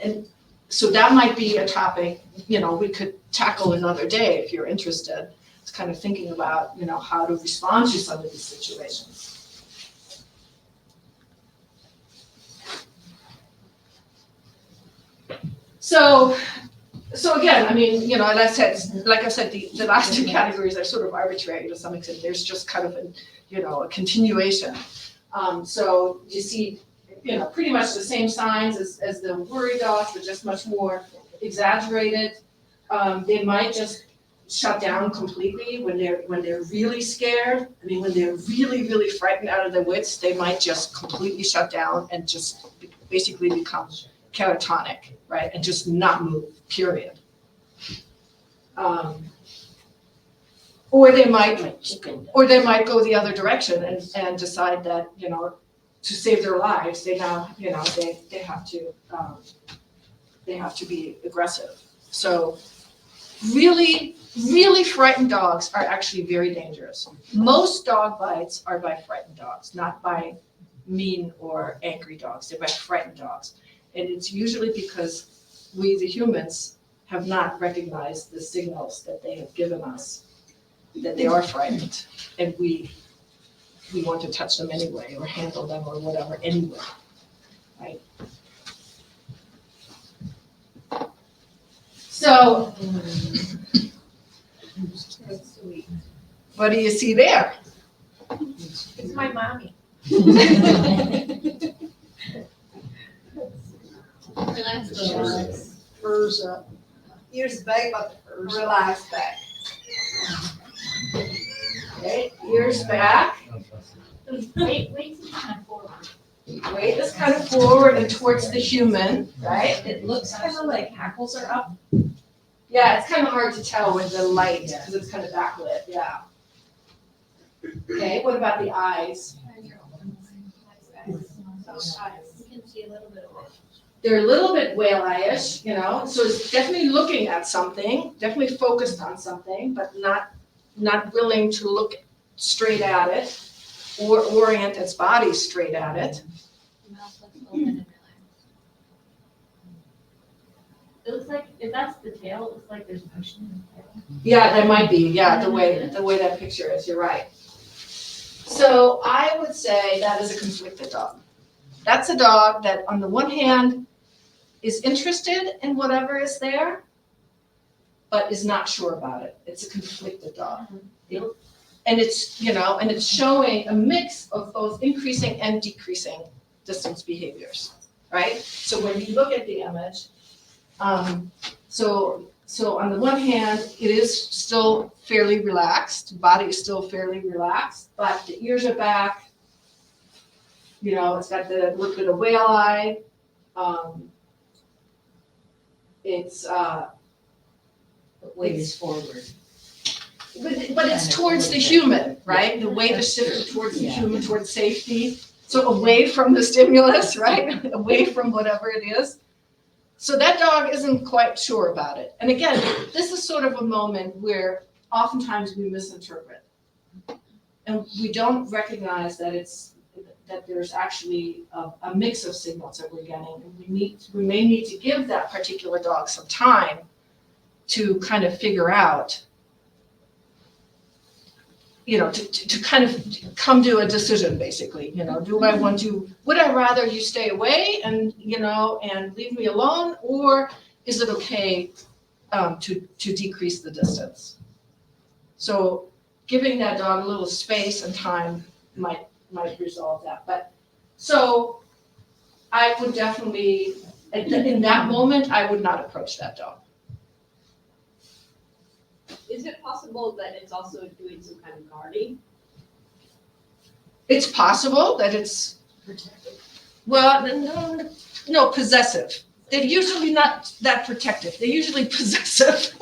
that might be a topic, you know, we could tackle another day if you're interested. It's kind of thinking about, you know, how to respond to some of these situations. So again, I mean, you know, and like I said, the last two categories are sort of arbitrary to some extent. There's just kind of a continuation. So you see, you know, pretty much the same signs as the worry dogs, but just much more exaggerated. They might just shut down completely when they're really scared. I mean, when they're really, really frightened out of their wits, they might just completely shut down and just basically become catatonic, right? And just not move, period. Or they might go the other direction and decide that, you know, to save their lives, they now, you know, they have to be aggressive. So really, really frightened dogs are actually very dangerous. Most dog bites are by frightened dogs, not by mean or angry dogs. They're by frightened dogs. And it's usually because we, the humans, have not recognized the signals that they have given us, that they are frightened, and we want to touch them anyway, or handle them, or whatever, anyway, right? So, what do you see there? It's my mommy. Furs up. Ears back, but relax back. Okay, ears back. Wait to kind of forward. Weight is kind of forward and towards the human, right? It looks kind of like hackles are up. Yeah, it's kind of hard to tell with the light because it's kind of backlit, yeah. Okay, what about the eyes? Those eyes. You can see a little bit of it. They're a little bit whale-eye-ish, you know, so it's definitely looking at something, definitely focused on something, but not willing to look straight at it or orient its body straight at it. It looks like, if that's the tail, it looks like there's motion in the tail. Yeah, that might be, yeah, the way that picture is, you're right. So I would say that is a conflicted dog. That's a dog that on the one hand is interested in whatever is there, but is not sure about it. It's a conflicted dog. Yep. And it's, and it's showing a mix of both increasing and decreasing distance behaviors, right? So when you look at the image, so on the one hand, it is still fairly relaxed, body is still fairly relaxed, but the ears are back. It's got the little bit of whale eye. It's The weight is forward. but it's towards the human, right? The weight is shifted towards the human, towards safety. So away from the stimulus, right? Away from whatever it is. So that dog isn't quite sure about it. And again, this is sort of a moment where oftentimes we misinterpret. And we don't recognize that there's actually a mix of signals that we're getting. And we may need to give that particular dog some time to kind of figure out, to kind of come to a decision, basically. Would I rather you stay away and leave me alone, or is it okay to decrease the distance? So giving that dog a little space and time might resolve that. But so I would definitely, in that moment, I would not approach that dog. Is it possible that it's also doing some kind of guarding? It's possible that it's, well, no, possessive. They're usually not that protective. They're usually possessive.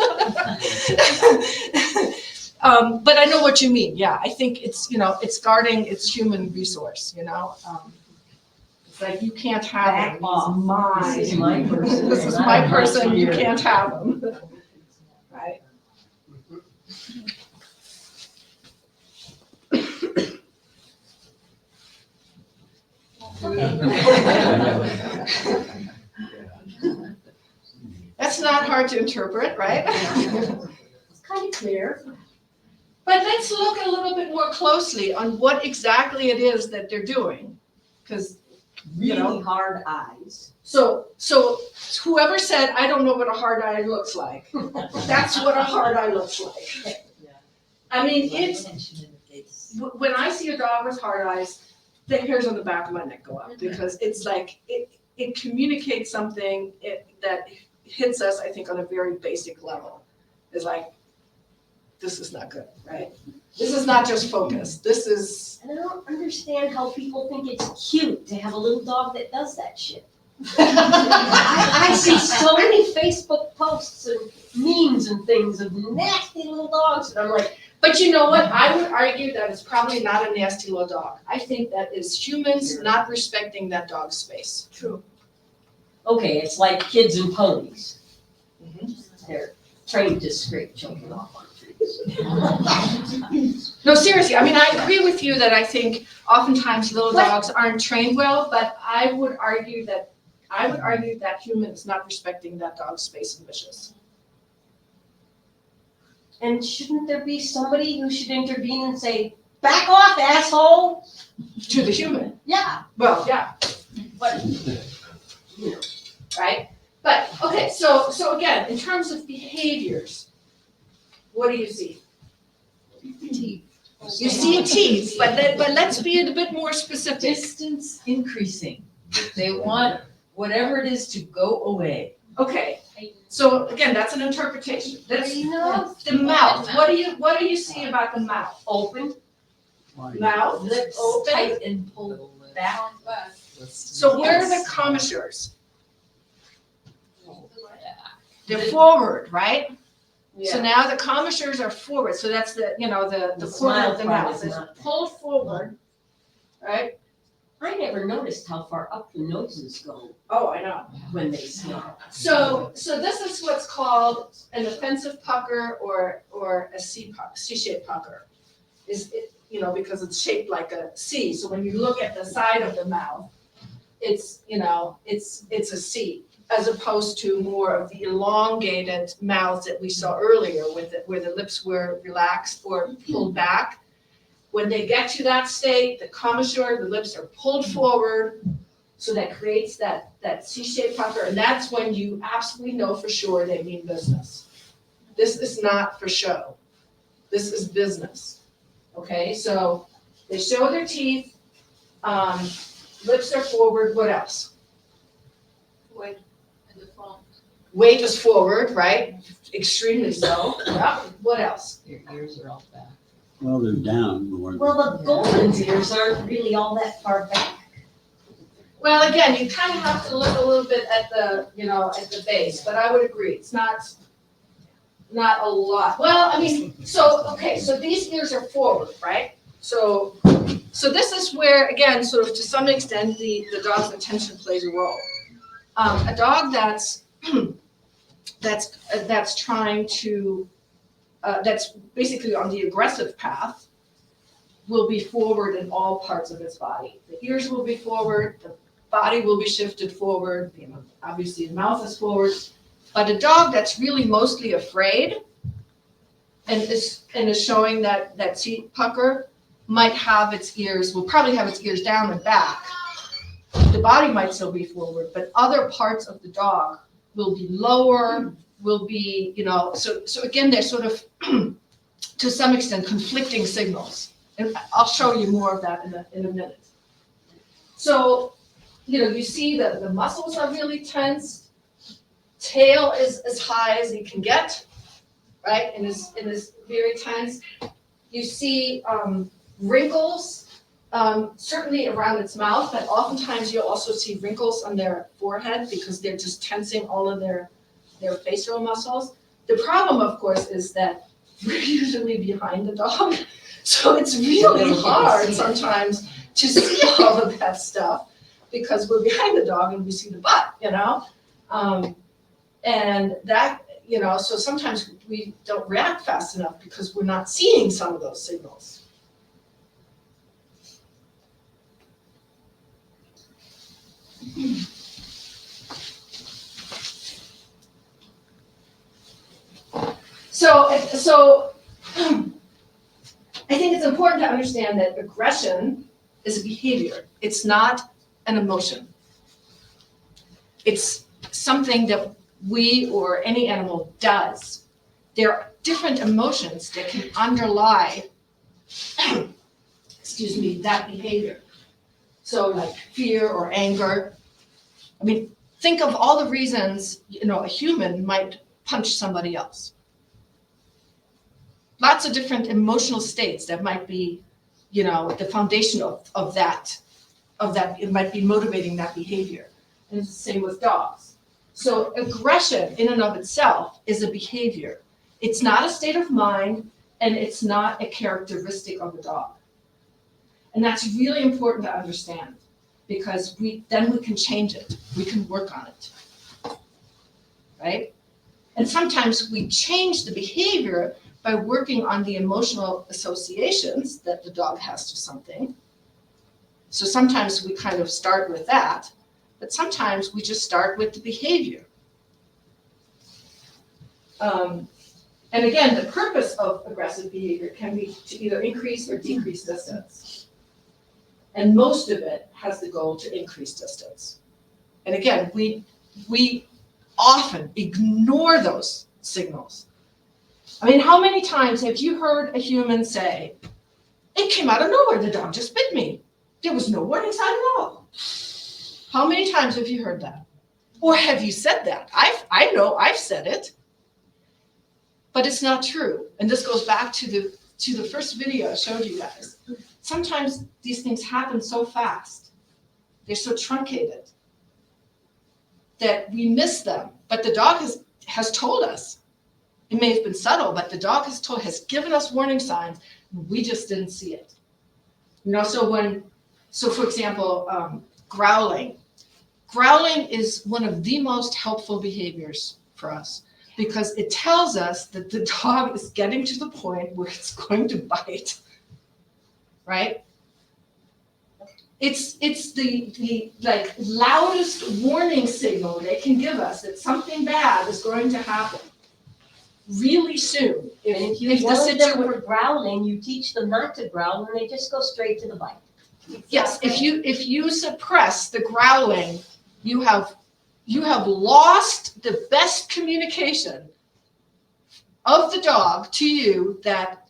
But I know what you mean. Yeah, I think it's, it's guarding its human resource, It's like, you can't have him. He's mine. This is my person. This is my person. You can't have him. Right? That's not hard to interpret, right? It's kind of clear. But let's look a little bit more closely on what exactly it is that they're doing. Because, Really hard eyes. so whoever said, I don't know what a hard eye looks like, that's what a hard eye looks like. I mean, when I see a dog with hard eyes, the hairs on the back of my neck go up, because it's like, it communicates something that hits us, I think, on a very basic level. It's like, this is not good, right? This is not just focus. This is. And I don't understand how people think it's cute to have a little dog that does that shit. I see so many Facebook posts and memes and things of nasty little dogs, and I'm like, But you know what? I would argue that it's probably not a nasty little dog. I think that is humans not respecting that dog's space. True. Okay, it's like kids and ponies. They're trained to scrape children off on trees. No, seriously, I mean, I agree with you that I think oftentimes little dogs aren't trained well, but I would argue that humans not respecting that dog's space and wishes. And shouldn't there be somebody who should intervene and say, back off, asshole? To the human. Yeah. Well, yeah. But, Right? But, okay, so again, in terms of behaviors, what do you see? Teeth. You see teeth, but let's be a bit more specific. Distance increasing. They want whatever it is to go away. Okay, so again, that's an interpretation. That's the mouth. What do you see about the mouth? open, Mouth, Lips open. tight and pulled back. So where are the commissures? They're forward, right? So now the commissures are forward, so that's the corner of the mouth is pulled forward, right? I never noticed how far up the noses go Oh, I know. when they smile. So this is what's called an offensive pucker or a C-shaped pucker. Is it, because it's shaped like a C. So when you look at the side of the mouth, it's a C, as opposed to more of the elongated mouths that we saw earlier where the lips were relaxed or pulled back. When they get to that state, the commissure, the lips are pulled forward, so that creates that C-shaped pucker, and that's when you absolutely know for sure they mean business. This is not for show. This is business. Okay, so they show their teeth, lips are forward, what else? Weight in the front. Weight is forward, right? Extremely so. Yeah. What else? Your ears are all back. Well, they're down more. Well, the golden ears aren't really all that far back. Well, again, you kind of have to look a little bit at the, at the base, but I would agree, it's not a lot. Well, I mean, so these ears are forward, right? So this is where, again, sort of to some extent, the dog's attention plays a role. A dog that's trying to, that's basically on the aggressive path will be forward in all parts of its body. The ears will be forward, the body will be shifted forward, obviously the mouth is forward. But a dog that's really mostly afraid and is showing that seat pucker might have its ears, will probably have its ears down and back. The body might still be forward, but other parts of the dog will be lower, will be, so again, they're sort of, to some extent, conflicting signals. And I'll show you more of that in a minute. So, you see that the muscles are really tense. Tail is as high as you can get, right? And is very tense. You see wrinkles, certainly around its mouth, but oftentimes you'll also see wrinkles on their forehead because they're just tensing all of their facial muscles. The problem, of course, is that we're usually behind the dog. So it's really hard sometimes to see all of that stuff because we're behind the dog and we see the butt, and that, so sometimes we don't react fast enough because we're not seeing some of those signals. So I think it's important to understand that aggression is a behavior. It's not an emotion. It's something that we or any animal does. There are different emotions that can underlie, that behavior. So like fear or anger. I mean, think of all the reasons, a human might punch somebody else. Lots of different emotional states that might be, the foundation of that, it might be motivating that behavior. And it's the same with dogs. So aggression in and of itself is a behavior. It's not a state of mind, and it's not a characteristic of a dog. And that's really important to understand because then we can change it. We can work on it, right? And sometimes we change the behavior by working on the emotional associations that the dog has to something. So sometimes we kind of start with that, but sometimes we just start with the behavior. And again, the purpose of aggressive behavior can be to either increase or decrease distance. And most of it has the goal to increase distance. And again, we often ignore those signals. I mean, how many times have you heard a human say, it came out of nowhere, the dog just bit me. There was no warning sign at all. How many times have you heard that? Or have you said that? I know I've said it, but it's not true. And this goes back to the first video I showed you guys. Sometimes these things happen so fast. They're so truncated that we miss them. But the dog has told us. It may have been subtle, but the dog has given us warning signs. We just didn't see it. So for example, growling. Growling is one of the most helpful behaviors for us because it tells us that the dog is getting to the point where it's going to bite, right? It's the like loudest warning signal they can give us that something bad is going to happen really soon. If you warn them for growling, you teach them not to growl, and they just go straight to the bite. Yes, if you suppress the growling, you have lost the best communication of the dog to you that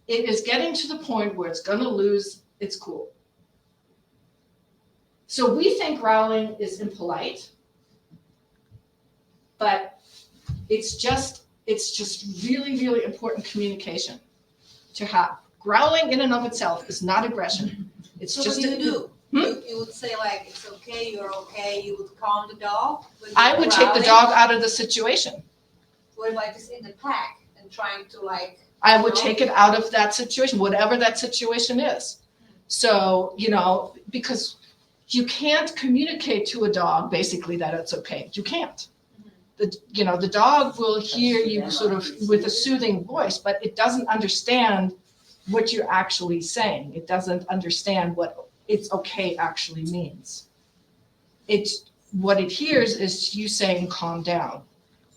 it is getting to the point where it's gonna lose its cool. So we think growling is impolite, but it's just really, really important communication to have. Growling in and of itself is not aggression. It's So just. what do you do? Hmm? You would say like, it's okay, you're okay, you would calm the dog? when I they're would take the growling? dog out of the situation. What about just in the pack and trying to like, I would No. take it out of that situation, whatever that situation is. So, because you can't communicate to a dog basically that it's okay. You can't. The dog will hear you sort of with a soothing voice, but it doesn't understand what you're actually saying. It doesn't understand what it's okay actually means. What it hears is you saying calm down.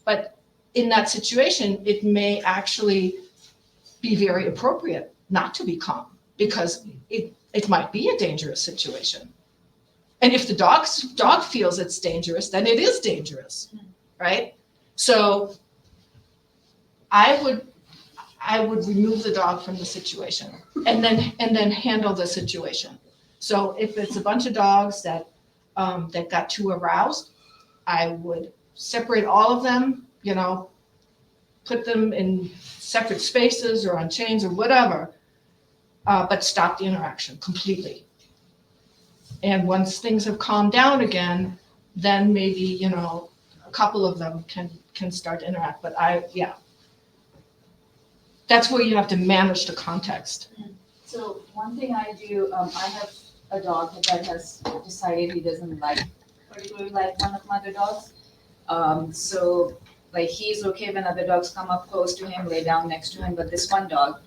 But in that situation, it may actually be very appropriate not to be calm because it might be a dangerous situation. And if the dog feels it's dangerous, then it is dangerous, right? So I would remove the dog from the situation and then handle the situation. So if it's a bunch of dogs that got too aroused, I would separate all of them, put them in separate spaces or on chains or whatever, but stop the interaction completely. And once things have calmed down again, then maybe, a couple of them can start to interact. But that's where you have to manage the context. So one thing I do, I have a dog that has decided he doesn't particularly like one of my other dogs. So he's okay when other dogs come up close to him, lay down next to him, but this one dog,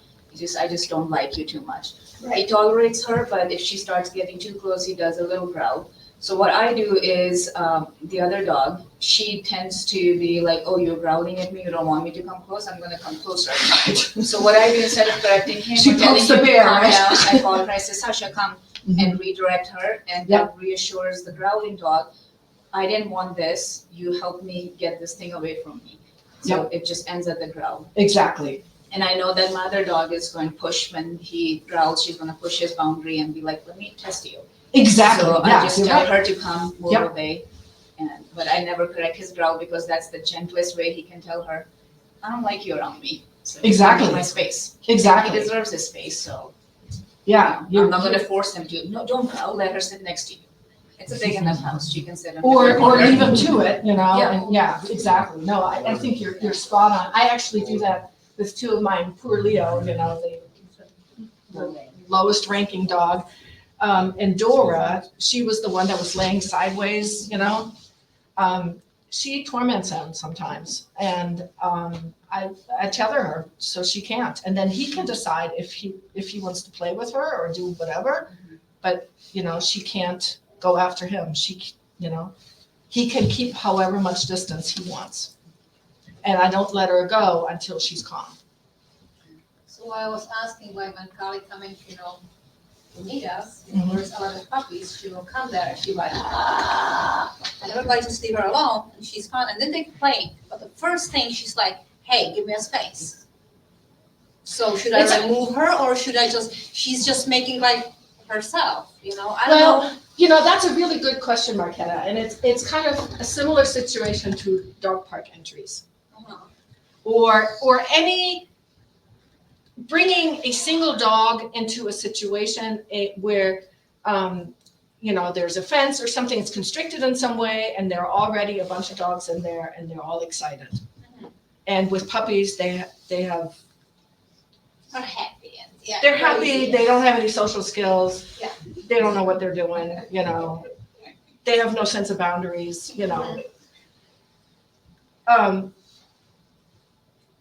I just don't like you too much. He tolerates her, but if she starts getting too close, he does a little growl. So what I do is, the other dog, she tends to be like, oh, you're growling at me, you don't want me to come close, I'm gonna come closer. So what I do, instead of correcting him, She or telling pokes the him to bear, calm right? down, I call her, I say, Sasha, come, and redirect her, and that reassures the growling dog, I didn't want this, you helped me get this thing away from me. So it just ends at the growl. Exactly. And I know that my other dog is going to push when he growls, she's gonna push his boundary and be like, let me test you. Exactly. So I just you're tell right. her to come, move away. But I never correct his growl because that's the gentlest way he can tell her, I don't like you around me. So Exactly. give me my space. Exactly. He deserves his space, so. Yeah. I'm not gonna force him to, no, don't growl, let her sit next to you. It's a big enough house, she can sit in the Or corner. leave them to it, Yeah. and exactly. No, I think you're spot on. I actually do that with two of mine, poor Leo, the lowest ranking dog. And Dora, she was the one that was laying sideways, she torments him sometimes. And I tether her so she can't. And then he can decide if he wants to play with her or do whatever. But, she can't go after him. He can keep however much distance he wants. And I don't let her go until she's calm. so I was asking when Kali coming, to meet us, Mhm. there's a lot of puppies, she will come there, and she like, and everybody just leave her alone, and she's fine, and then they complain, but the first thing, she's like, hey, give me a space. So should I remove her, or should I she's just making like herself, I don't know. That's a really good question, Marquetta, and it's kind of a similar situation to dog park entries. Or any bringing a single dog into a situation where, there's a fence or something that's constricted in some way, and there are already a bunch of dogs in there, and they're all excited. And with puppies, they have. They're happy, and yeah. They're happy. They don't have any social skills. Yeah. They don't know what they're doing. They have no sense of boundaries.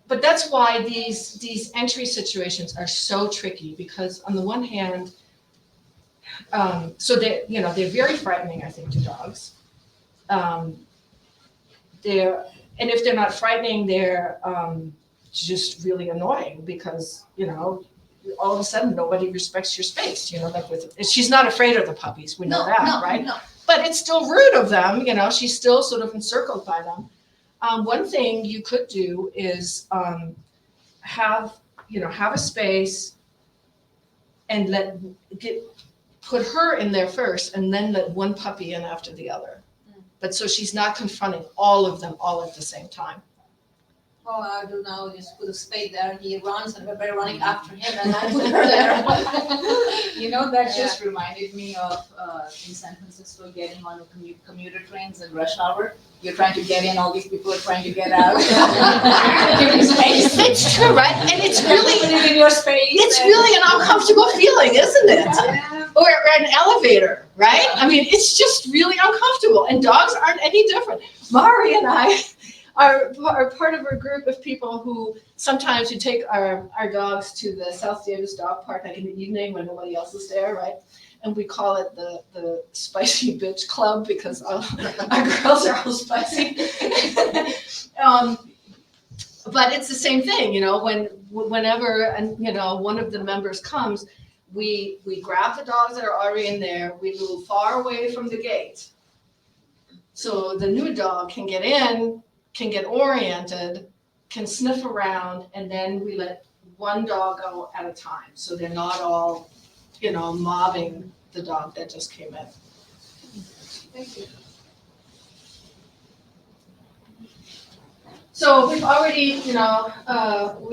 But that's why these entry situations are so tricky, because on the one hand, so they're very frightening, I think, to dogs. And if they're not frightening, they're just really annoying because all of a sudden nobody respects your space. She's not afraid of the puppies. We know that, right? No. But it's still rude of them. She's still sort of encircled by them. One thing you could do is have a space and put her in there first and then let one puppy in after the other. But so she's not confronting all of them all at the same time. All I do now is put a spade there, he runs and everybody running after him and I put her there. You know, that just reminded me of in San Francisco getting on a commuter trains in rush hour. You're trying to get in, all these people are trying to get out. Giving space. It's true, right? And it's really, Put it in your space. it's really an uncomfortable feeling, isn't it? Or an elevator, right? I mean, it's just really uncomfortable, and dogs aren't any different. Mari and I are part of a group of people who sometimes we take our dogs to the South Davis Dog Park like in the evening when nobody else is there, right? And we call it the Spicy Bitch Club because our girls are all spicy. But it's the same thing, whenever one of the members comes, we grab the dogs that are already in there, we move far away from the gate. So the new dog can get in, can get oriented, can sniff around, and then we let one dog go at a time. So they're not all, mobbing the dog that just came in. Thank you. So we've already, we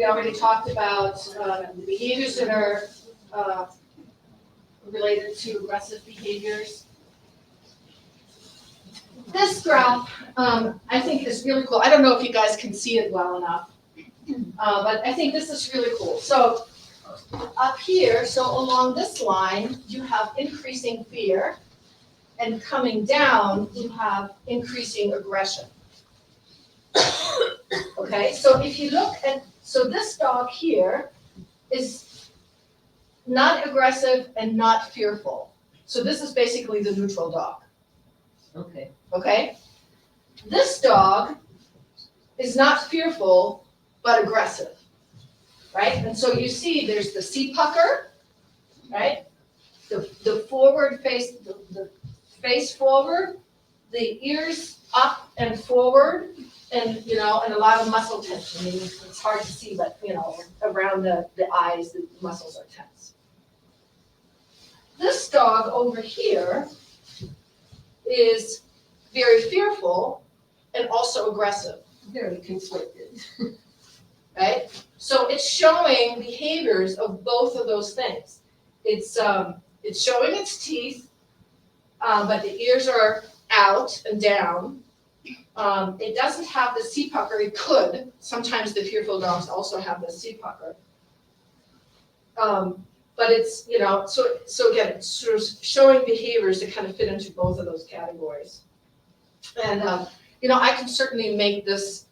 already talked about the behaviors that are related to aggressive behaviors. This graph, I think is really cool. I don't know if you guys can see it well enough, but I think this is really cool. So up here, so along this line, you have increasing fear, and coming down, you have increasing aggression. Okay, so if you look at, so this dog here is not aggressive and not fearful. So this is basically the neutral dog. Okay. Okay? This dog is not fearful, but aggressive, right? And so you see there's the C pucker, right? The forward face, the face forward, the ears up and forward, and, and a lot of muscle tension. I mean, it's hard to see, but, around the eyes, the muscles are tense. This dog over here is very fearful and also aggressive. Very conflicted. Right? So it's showing behaviors of both of those things. It's showing its teeth, but the ears are out and down. It doesn't have the C pucker. It could. Sometimes the fearful dogs also have the C pucker. But it's, so again, it's sort of showing behaviors that kind of fit into both of those categories. And, I can certainly make this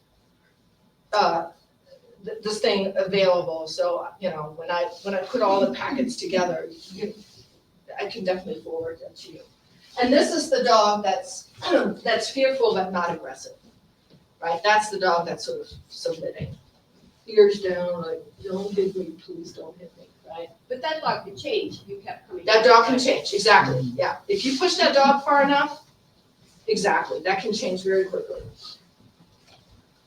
thing available. So, when I put all the packets together, I can definitely forward that to you. And this is the dog that's fearful but not aggressive, right? That's the dog that's sort of submitting. Ears down, like, don't hit me, please don't hit me, right? But that dog could change if you kept coming. That dog can change, exactly, yeah. If you push that dog far enough, exactly, that can change very quickly.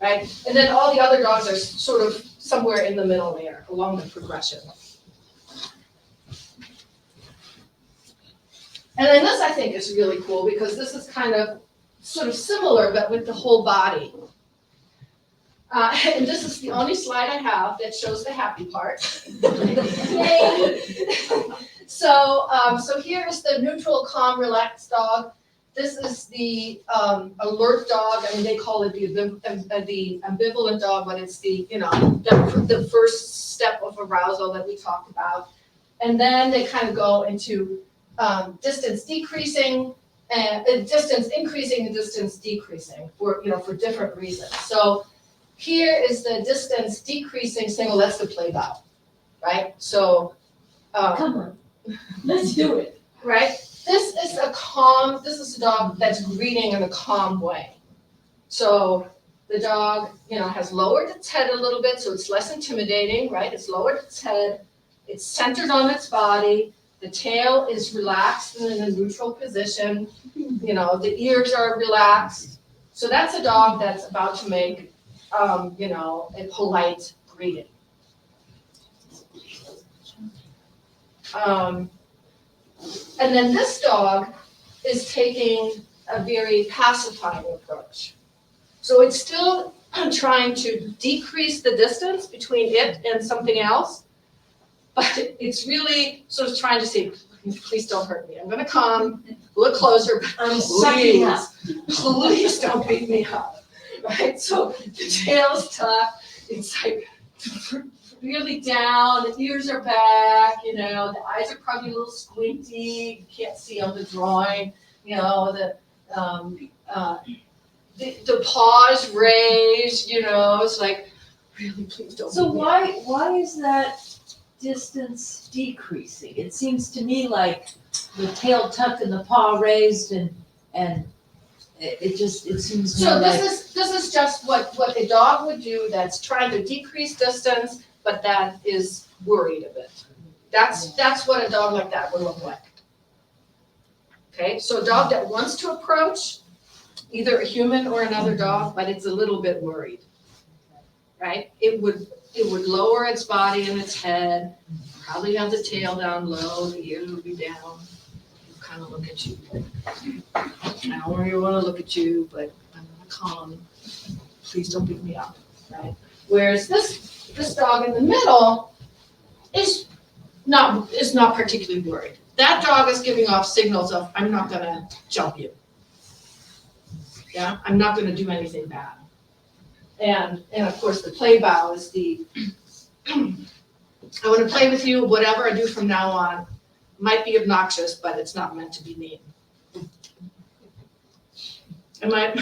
Right? And then all the other dogs are sort of somewhere in the middle there, along the progression. And then this I think is really cool because this is kind of sort of similar, but with the whole body. And this is the only slide I have that shows the happy part. Yay! So here is the neutral, calm, relaxed dog. This is the alert dog. I mean, they call it the ambivalent dog, but it's the first step of arousal that we talked about. And then they kind of go into distance decreasing and distance increasing and distance decreasing for different reasons. So here is the distance decreasing signal. That's the play bow, right? So Come on, let's do it. right. This is a dog that's greeting in a calm way. So the dog, has lowered its head a little bit, so it's less intimidating, right? It's lowered its head, it's centered on its body, the tail is relaxed and in a neutral position, the ears are relaxed, So that's a dog that's about to make, you know, a polite greeting. And then this dog is taking a very pacifying approach. So it's still trying to decrease the distance between it and something else, but it's really sort of trying to say, please don't hurt me. I'm gonna come a little closer, but I'm sucking up. please don't beat me up, right? So the tail's tucked, it's like really down, the ears are back, you know, the eyes are probably a little squinty, you can't see on the drawing, you know, the paws raised, you know, it's like, really, please don't. So beat me up. why is that distance decreasing? It seems to me like the tail tucked and the paw raised and it seems to me So like. this is just what a dog would do that's trying to decrease distance, but that is worried a bit. That's what a dog like that would look like. Okay, so a dog that wants to approach either a human or another dog, but it's a little bit worried, right? It would lower its body and its head, probably have the tail down low, the ears would be down, kind of look at you. I don't really want to look at you, but I'm gonna come. Please don't beat me up, right? Whereas this dog in the middle is not particularly worried. That dog is giving off signals of, I'm not gonna jump you. Yeah, I'm not gonna do anything bad. And of course, the play bow is the, I wanna play with you, whatever I do from now on might be obnoxious, but it's not meant to be mean. And my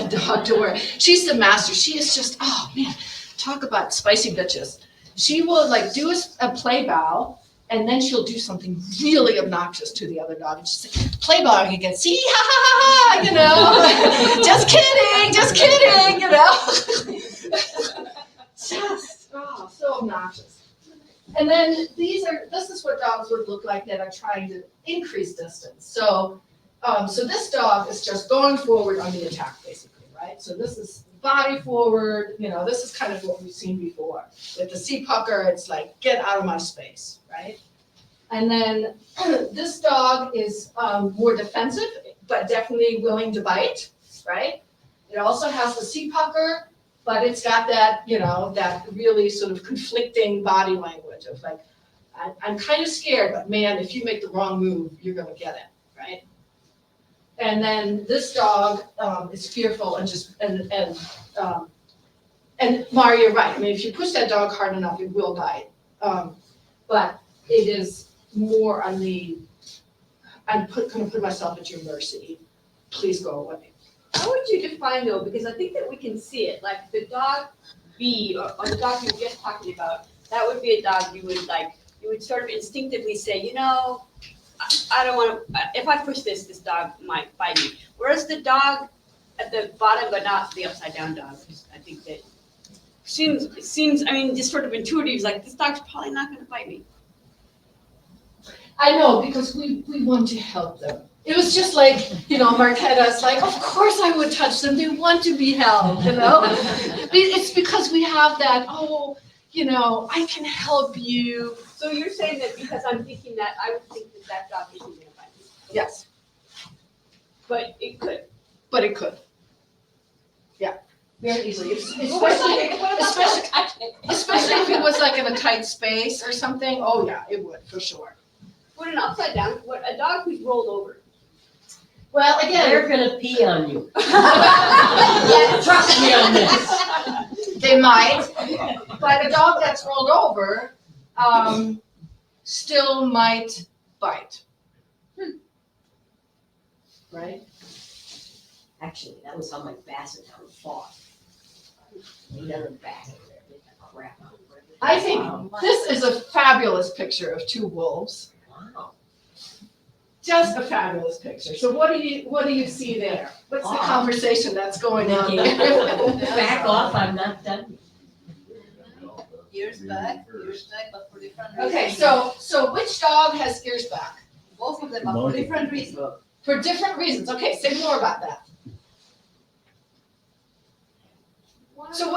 dog Dora, she's the master. She is just, oh man, talk about spicy bitches. She will like do a play bow, and then she'll do something really obnoxious to the other dog. And she's like, play bow again, see, ha ha ha ha, you know, just kidding, you know. Just, oh, so obnoxious. And then this is what dogs would look like that are trying to increase distance. So this dog is just going forward on the attack, basically, right? So this is body forward, you know, this is kind of what we've seen before. With the sea pucker, it's like, get out of my space, right? And then this dog is more defensive, but definitely willing to bite, right? It also has the sea pucker, but it's got that, you know, that really sort of conflicting body language of like, I'm kind of scared, but man, if you make the wrong move, you're gonna get it, right? And then this dog is fearful and Mari, you're right. I mean, if you push that dog hard enough, it will bite. But it is more on the, gonna put myself at your mercy. Please go away. How would you define though, because I think that we can see it, like the dog B or the dog you were just talking about, that would be a dog you would sort of instinctively say, you know, I don't want to, if I push this dog might bite me. Whereas the dog at the bottom, but not the upside down dog, I think that seems, I mean, just sort of intuitive, like this dog's probably not going to bite me. I know, because we want to help them. It was just like, you know, Marquetta's like, of course I would touch them. They want to be held, you know? It's because we have that, oh, you know, I can help you. So you're saying that because I'm thinking that, I would think that dog isn't going to bite me. Yes, But it could. but it could. Yeah, very easily. Especially if it was like in a tight space or something. Oh yeah, it would, for sure. What an upside down, what a dog who's rolled over. Well, again, They're gonna pee on you. Yeah, Trust me on this. they might, but a dog that's rolled over still might bite. Right? Actually, that was how my basset hound fought. Laid on her back and beat the crap out of her. I think this is a fabulous picture of two wolves. Wow. Just a fabulous picture. So what do you see there? What's the conversation that's going on there? Back off, I'm not done. Ears back, but for different reasons. Okay, so which dog has ears back? Both of them, but for different reasons. For different reasons. Okay, say more about that.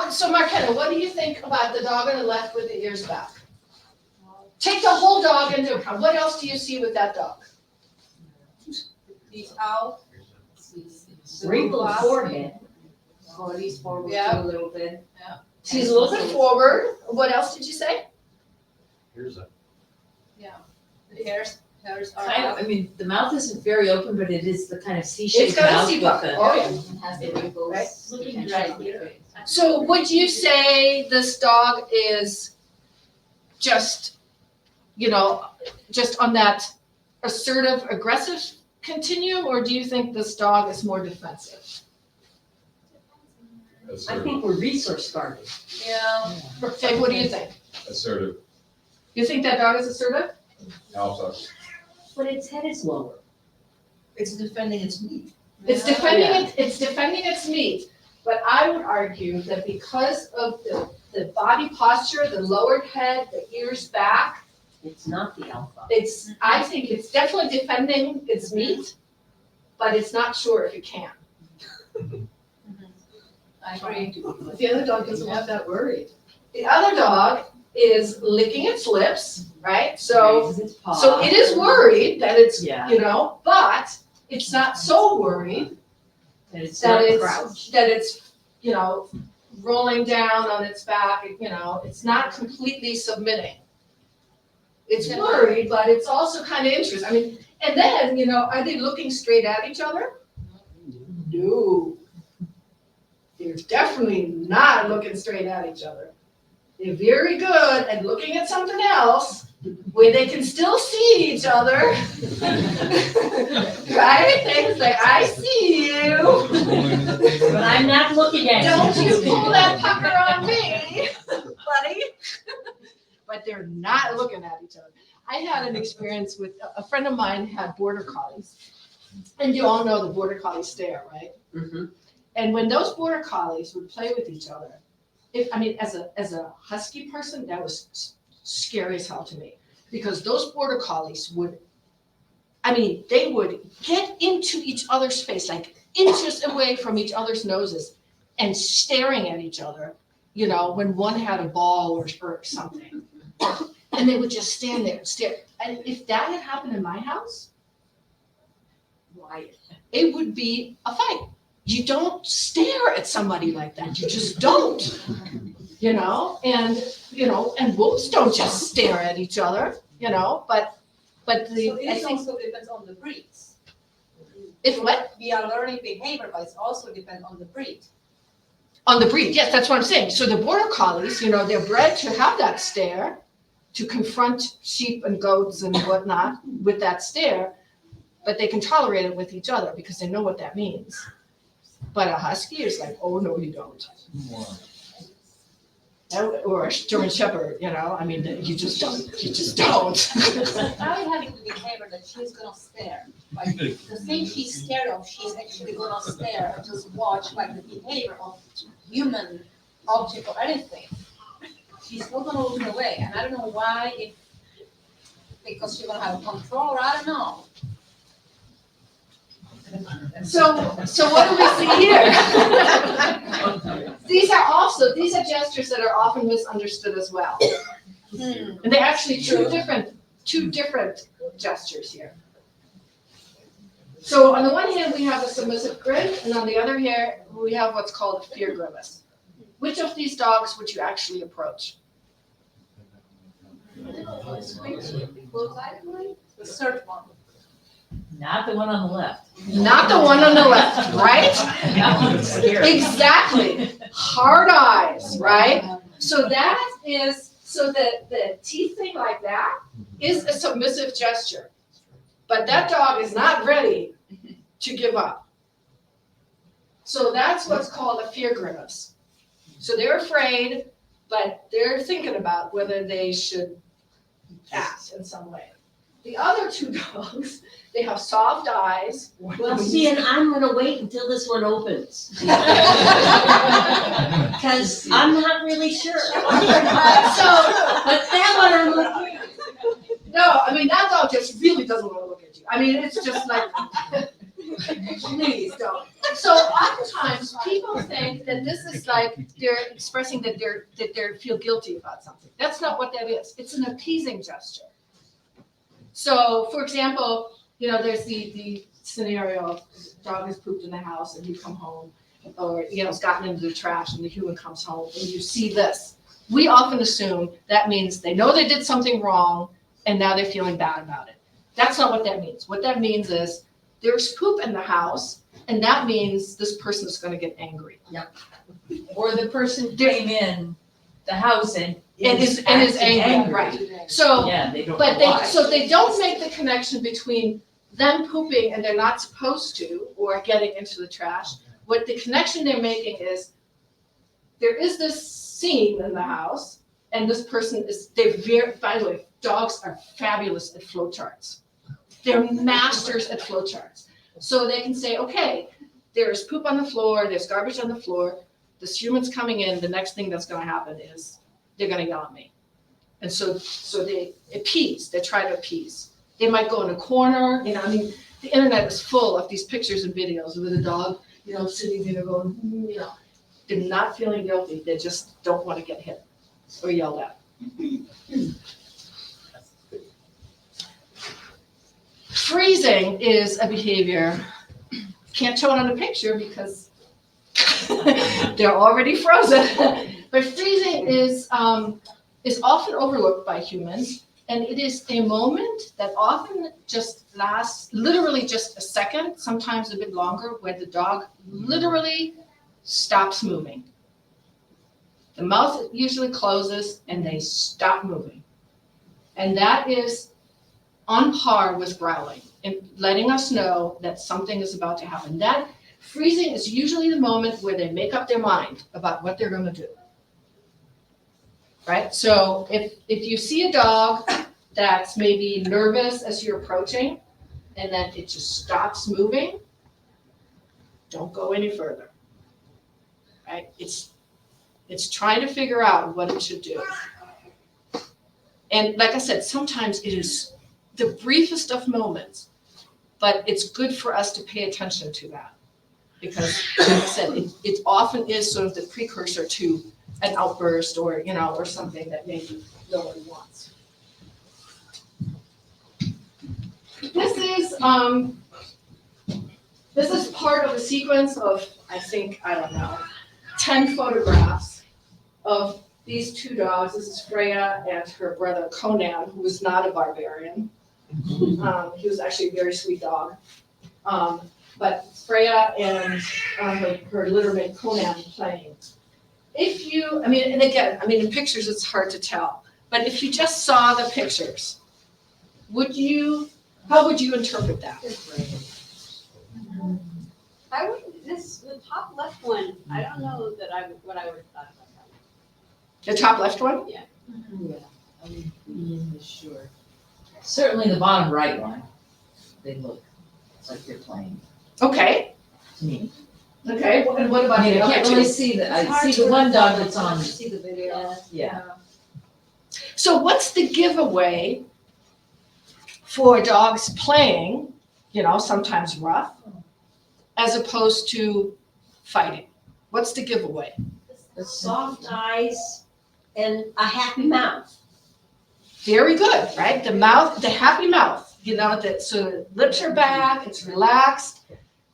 So Marquetta, what do you think about the dog on the left with the ears back? Take the whole dog into account. What else do you see with that dog? He's out. Wrinkled forehead. Oh, at least forward Yeah. a little bit. She's a little bit forward. What else did you say? Here's a, The hairs are Kind up. of, I mean, the mouth isn't very open, but it is the kind of It's C-shaped got a mouth C with block. the. Oh, yeah. It has the wrinkles. Right. Looking Catch right on the here. face. So would you say this dog is just, just on that assertive, aggressive continuum, or do you think this dog is more defensive? I think we're resource guarding. Yeah. Dave, what do you think? assertive You think that dog is assertive? alpha. But its head is lower. It's defending its meat. It's defending its meat, but I would argue that because of the body posture, the lowered head, the ears back, It's not the alpha. I think it's definitely defending its meat, but it's not sure if it can. I agree. The other dog doesn't look that worried. The other dog is licking its lips, right? So Raises its paw. so it is worried that it's, Yeah. but it's not so worried And it's that not crouched. it's, rolling down on its back, it's not completely submitting. It's worried, but it's also kind of interested. I mean, and then, are they looking straight at each other? No. They're definitely not looking straight at each other. They're very good at looking at something else where they can still see each other. Right? They say, I see you. But I'm not looking at you. Don't you pull that pucker on me, buddy. But they're not looking at each other. I had an experience with a friend of mine had border collies. And you all know the border collie stare, right? Mhm. And when those border collies would play with each other, as a husky person, that was scary as hell to me. Because those border collies they would get into each other's face, like inches away from each other's noses and staring at each other, when one had a ball or something. And they would just stand there and stare. And if that had happened in my house, it would be a fight. You don't stare at somebody like that. You just don't. And wolves don't just stare at each other, but So it also depends on the breeds. if what? We are learning behavior, but it also depends on the breed. On the breed, yes, that's what I'm saying. So the border collies, they're bred to have that stare, to confront sheep and goats and whatnot with that stare, but they can tolerate it with each other because they know what that means. But a husky is like, oh, no, you don't. Or a German shepherd, you just don't. Now you're having the behavior that she's gonna stare. Like the thing she's scared of, she's actually gonna stare and just watch like the behavior of human object or anything. She's not gonna look away, and I don't know why, because she's gonna have control, or I don't know. So what do we see here? These are gestures that are often misunderstood as well. And they're actually two different gestures here. So on the one hand, we have a submissive grin, and on the other hand, we have what's called a fear grimace. Which of these dogs would you actually approach? The third one. Not the one on the left. Not the one on the left, right? That one's scary. Exactly. Hard eyes, right? So the teeth thing like that is a submissive gesture. But that dog is not ready to give up. So that's what's called a fear grimace. So they're afraid, but they're thinking about whether they should act in some way. The other two dogs, they have soft eyes. Well, see, and I'm gonna wait until this one opens. Cause I'm not really sure. So, but that one I'm looking. No, that dog just really doesn't want to look at you. It's just like, Please don't. So oftentimes, people think that this is like they're expressing that they feel guilty about something. That's not what that is. It's an appeasing gesture. So, for example, there's the scenario of dog has pooped in the house and you come home, or it's gotten into the trash and the human comes home and you see this. We often assume that means they know they did something wrong and now they're feeling bad about it. That's not what that means. What that means is there's poop in the house, and that means this person is going to get angry. Or the person came in the house and is acting angry, right? So, Yeah, they don't but know why. they don't make the connection between them pooping and they're not supposed to, or getting into the trash. What the connection they're making is there is this scene in the house, and this person by the way, dogs are fabulous at flowcharts. They're masters at flowcharts. So they can say, okay, there's poop on the floor, there's garbage on the floor, this human's coming in, the next thing that's gonna happen is they're gonna yell at me. And so they try to appease. They might go in a corner, the internet is full of these pictures and videos with a dog, sitting there going, they're not feeling guilty, they just don't wanna get hit or yelled at. Freezing is a behavior. Can't show it on a picture because they're already frozen. But freezing is often overlooked by humans, and it is a moment that often just lasts literally just a second, sometimes a bit longer, where the dog literally stops moving. The mouth usually closes and they stop moving. And that is on par with growling and letting us know that something is about to happen. That freezing is usually the moment where they make up their mind about what they're going to do. Right? So if you see a dog that's maybe nervous as you're approaching and then it just stops moving, don't go any further. Right? It's trying to figure out what it should do. And like I said, sometimes it is the briefest of moments, but it's good for us to pay attention to that. Because, like I said, it often is sort of the precursor to an outburst or something that maybe nobody wants. This is part of a sequence of, 10 photographs of these two dogs. This is Freya and her brother Conan, who was not a barbarian. He was actually a very sweet dog. But Freya and her littermate Conan playing. In pictures it's hard to tell, but if you just saw the pictures, how would you interpret that? The top left one, I don't know what I would have thought about that. The top left one? Yeah. Sure. Certainly the bottom right one, they look, it's like they're playing Okay. to me. Okay, and what about I the other can't two? really see I see the one dog that's on, See the video. yeah. So what's the giveaway for dogs playing, sometimes rough, as opposed to fighting? What's the giveaway? The soft eyes and a happy mouth. Very good, right? The mouth, the happy mouth, so lips are back, it's relaxed.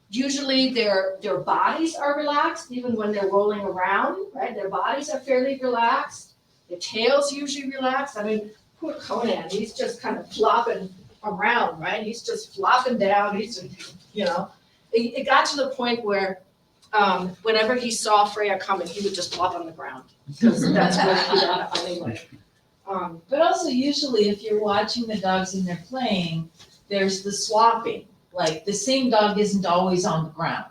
Usually their bodies are relaxed, even when they're rolling around, right? Their bodies are fairly relaxed. The tail's usually relaxed. Poor Conan, he's just kind of flopping around, right? He's just flopping down. It got to the point where whenever he saw Freya coming, he would just flop on the ground because that's what he got anyway. But also usually if you're watching the dogs and they're playing, there's the swapping. Like the same dog isn't always on the ground.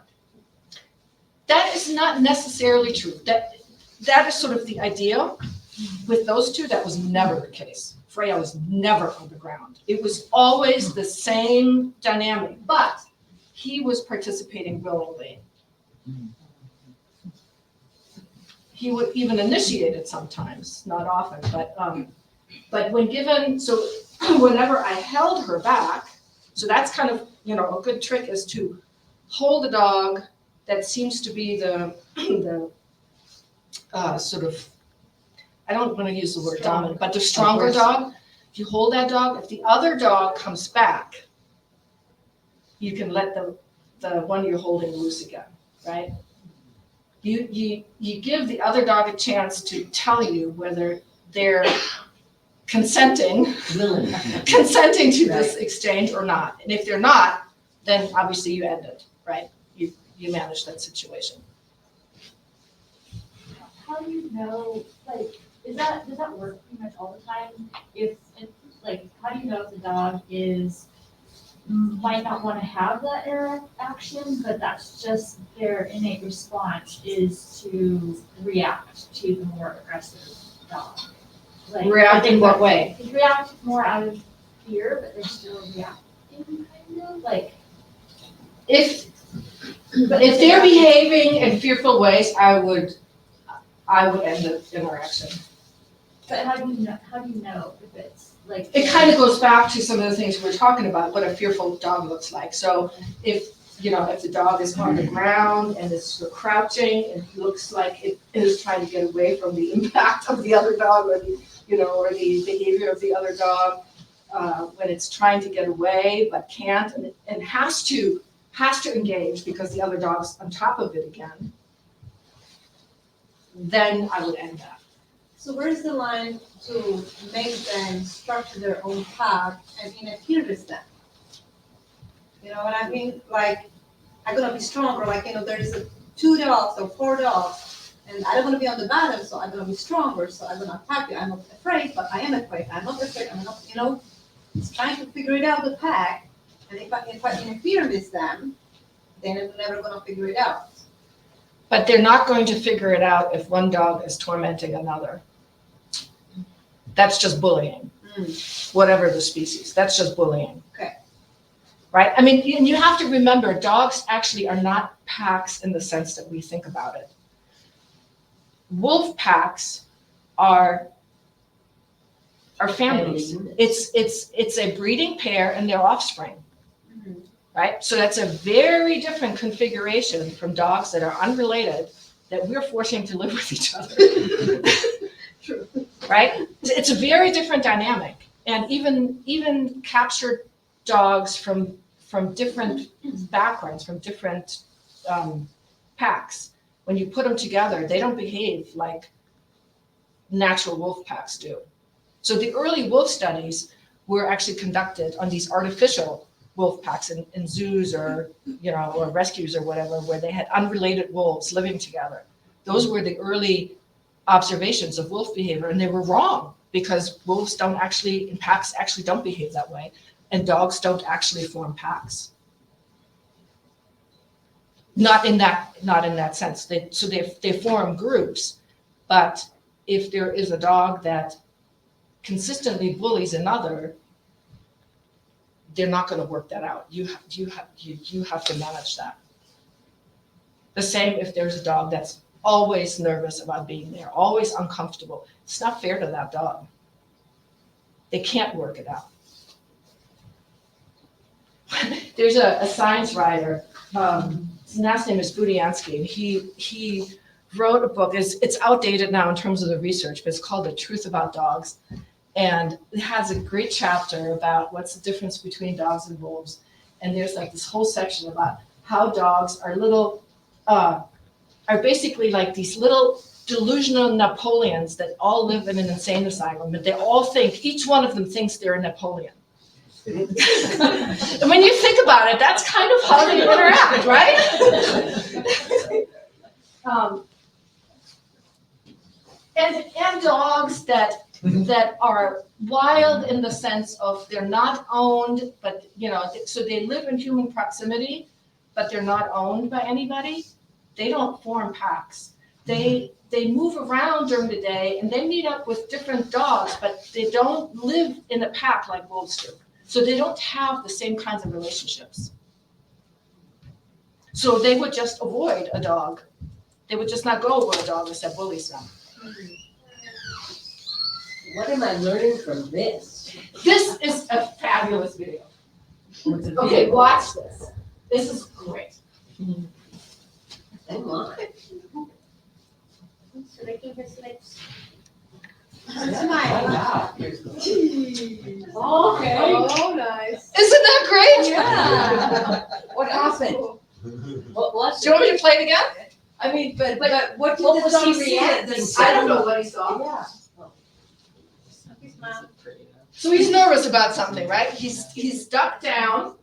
That is not necessarily true. That is sort of the ideal. With those two, that was never the case. Freya was never on the ground. It was always the same dynamic, but he was participating willingly. He would even initiate it sometimes, not often, but when given, so whenever I held her back, so that's kind of, a good trick is to hold a dog that seems to be the sort of, I don't want to use the word dominant, but the stronger dog. If you hold that dog, if the other dog comes back, you can let the one you're holding loose again, right? You give the other dog a chance to tell you whether they're consenting to this exchange or not. And if they're not, then obviously you end it, right? You manage that situation. How do you know, like, does that work pretty much all the time? How do you know if the dog might not want to have that interaction, but that's just their innate response is to react to the more aggressive dog? Like, React in what way? They react more out of fear, but they're still reacting, kind of, like. If they're behaving in fearful ways, I would end the interaction. But how do you know if it's like? It kind of goes back to some of the things we were talking about, what a fearful dog looks like. So if the dog is on the ground and is sort of crouching and looks like it is trying to get away from the impact of the other dog or the behavior of the other dog, when it's trying to get away but can't and has to engage because the other dog's on top of it again, then I would end that. So where's the line to make them structure their own path and interfere with them? You know what I mean? Like, I'm gonna be stronger, like, there's 2 dogs or 4 dogs, and I don't wanna be on the bottom, so I'm gonna be stronger, so I'm gonna attack you. I'm not afraid, but I am afraid. I'm not afraid, I'm not, it's trying to figure it out, the pack, and if I interfere with them, then they're never gonna figure it out. But they're not going to figure it out if one dog is tormenting another. That's just bullying, whatever the species, that's just bullying. Okay. Right? I mean, and you have to remember, dogs actually are not packs in the sense that we think about it. Wolf packs are families. It's a breeding pair and their offspring. Right? So that's a very different configuration from dogs that are unrelated that we're forcing to live with each other. True. Right? It's a very different dynamic. And even captured dogs from different backgrounds, from different packs, when you put them together, they don't behave like natural wolf packs do. So the early wolf studies were actually conducted on these artificial wolf packs in zoos or rescues or whatever, where they had unrelated wolves living together. Those were the early observations of wolf behavior, and they were wrong because wolves in packs actually don't behave that way, and dogs don't actually form packs. Not in that sense. They form groups, but if there is a dog that consistently bullies another, they're not going to work that out. You have to manage that. The same if there's a dog that's always nervous about being there, always uncomfortable. It's not fair to that dog. They can't work it out. There's a science writer, his last name is Budiansky, and he wrote a book. It's outdated now in terms of the research, but it's called The Truth About Dogs. And it has a great chapter about what's the difference between dogs and wolves. And there's like this whole section about how dogs are are basically like these little delusional Napoleons that all live in an insane asylum, but they all think, each one of them thinks they're a Napoleon. And when you think about it, that's kind of how they interact, right? And dogs that are wild in the sense of they're not owned, but so they live in human proximity, but they're not owned by anybody. They don't form packs. They move around during the day and they meet up with different dogs, but they don't live in a pack like wolves do. So they don't have the same kinds of relationships. So they would just avoid a dog. They would just not go where a dog is that bullies them. What am I learning from this? This is a fabulous video. Okay, watch this. This is great. Oh my. So they can just like. Okay. Oh, nice. Isn't that great? Yeah. What happened? What was Do you want me to play it again? I mean, but what did What the was dog he see reacting that to? I don't know what he saw. Yeah. So he's nervous about something, right? He's ducked down,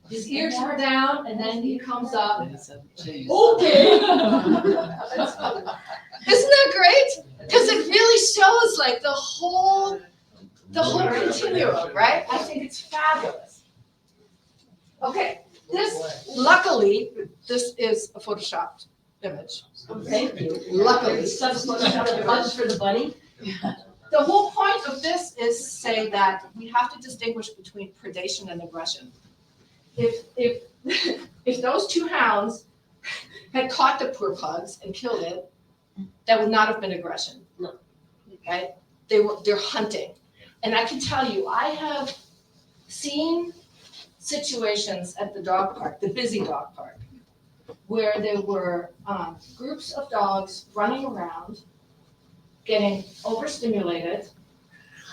his ears were down, and then he comes up. Okay. Isn't that great? Because it really shows like the whole continuum, right? I think it's fabulous. Okay, luckily, this is a photoshopped image. Thank you. Luckily. Buttons for the bunny? The whole point of this is to say that we have to distinguish between predation and aggression. If those two hounds had caught the poor pugs and killed it, that would not have been aggression. No. Right? They're hunting. And I can tell you, I have seen situations at the dog park, the busy dog park, where there were groups of dogs running around, getting overstimulated,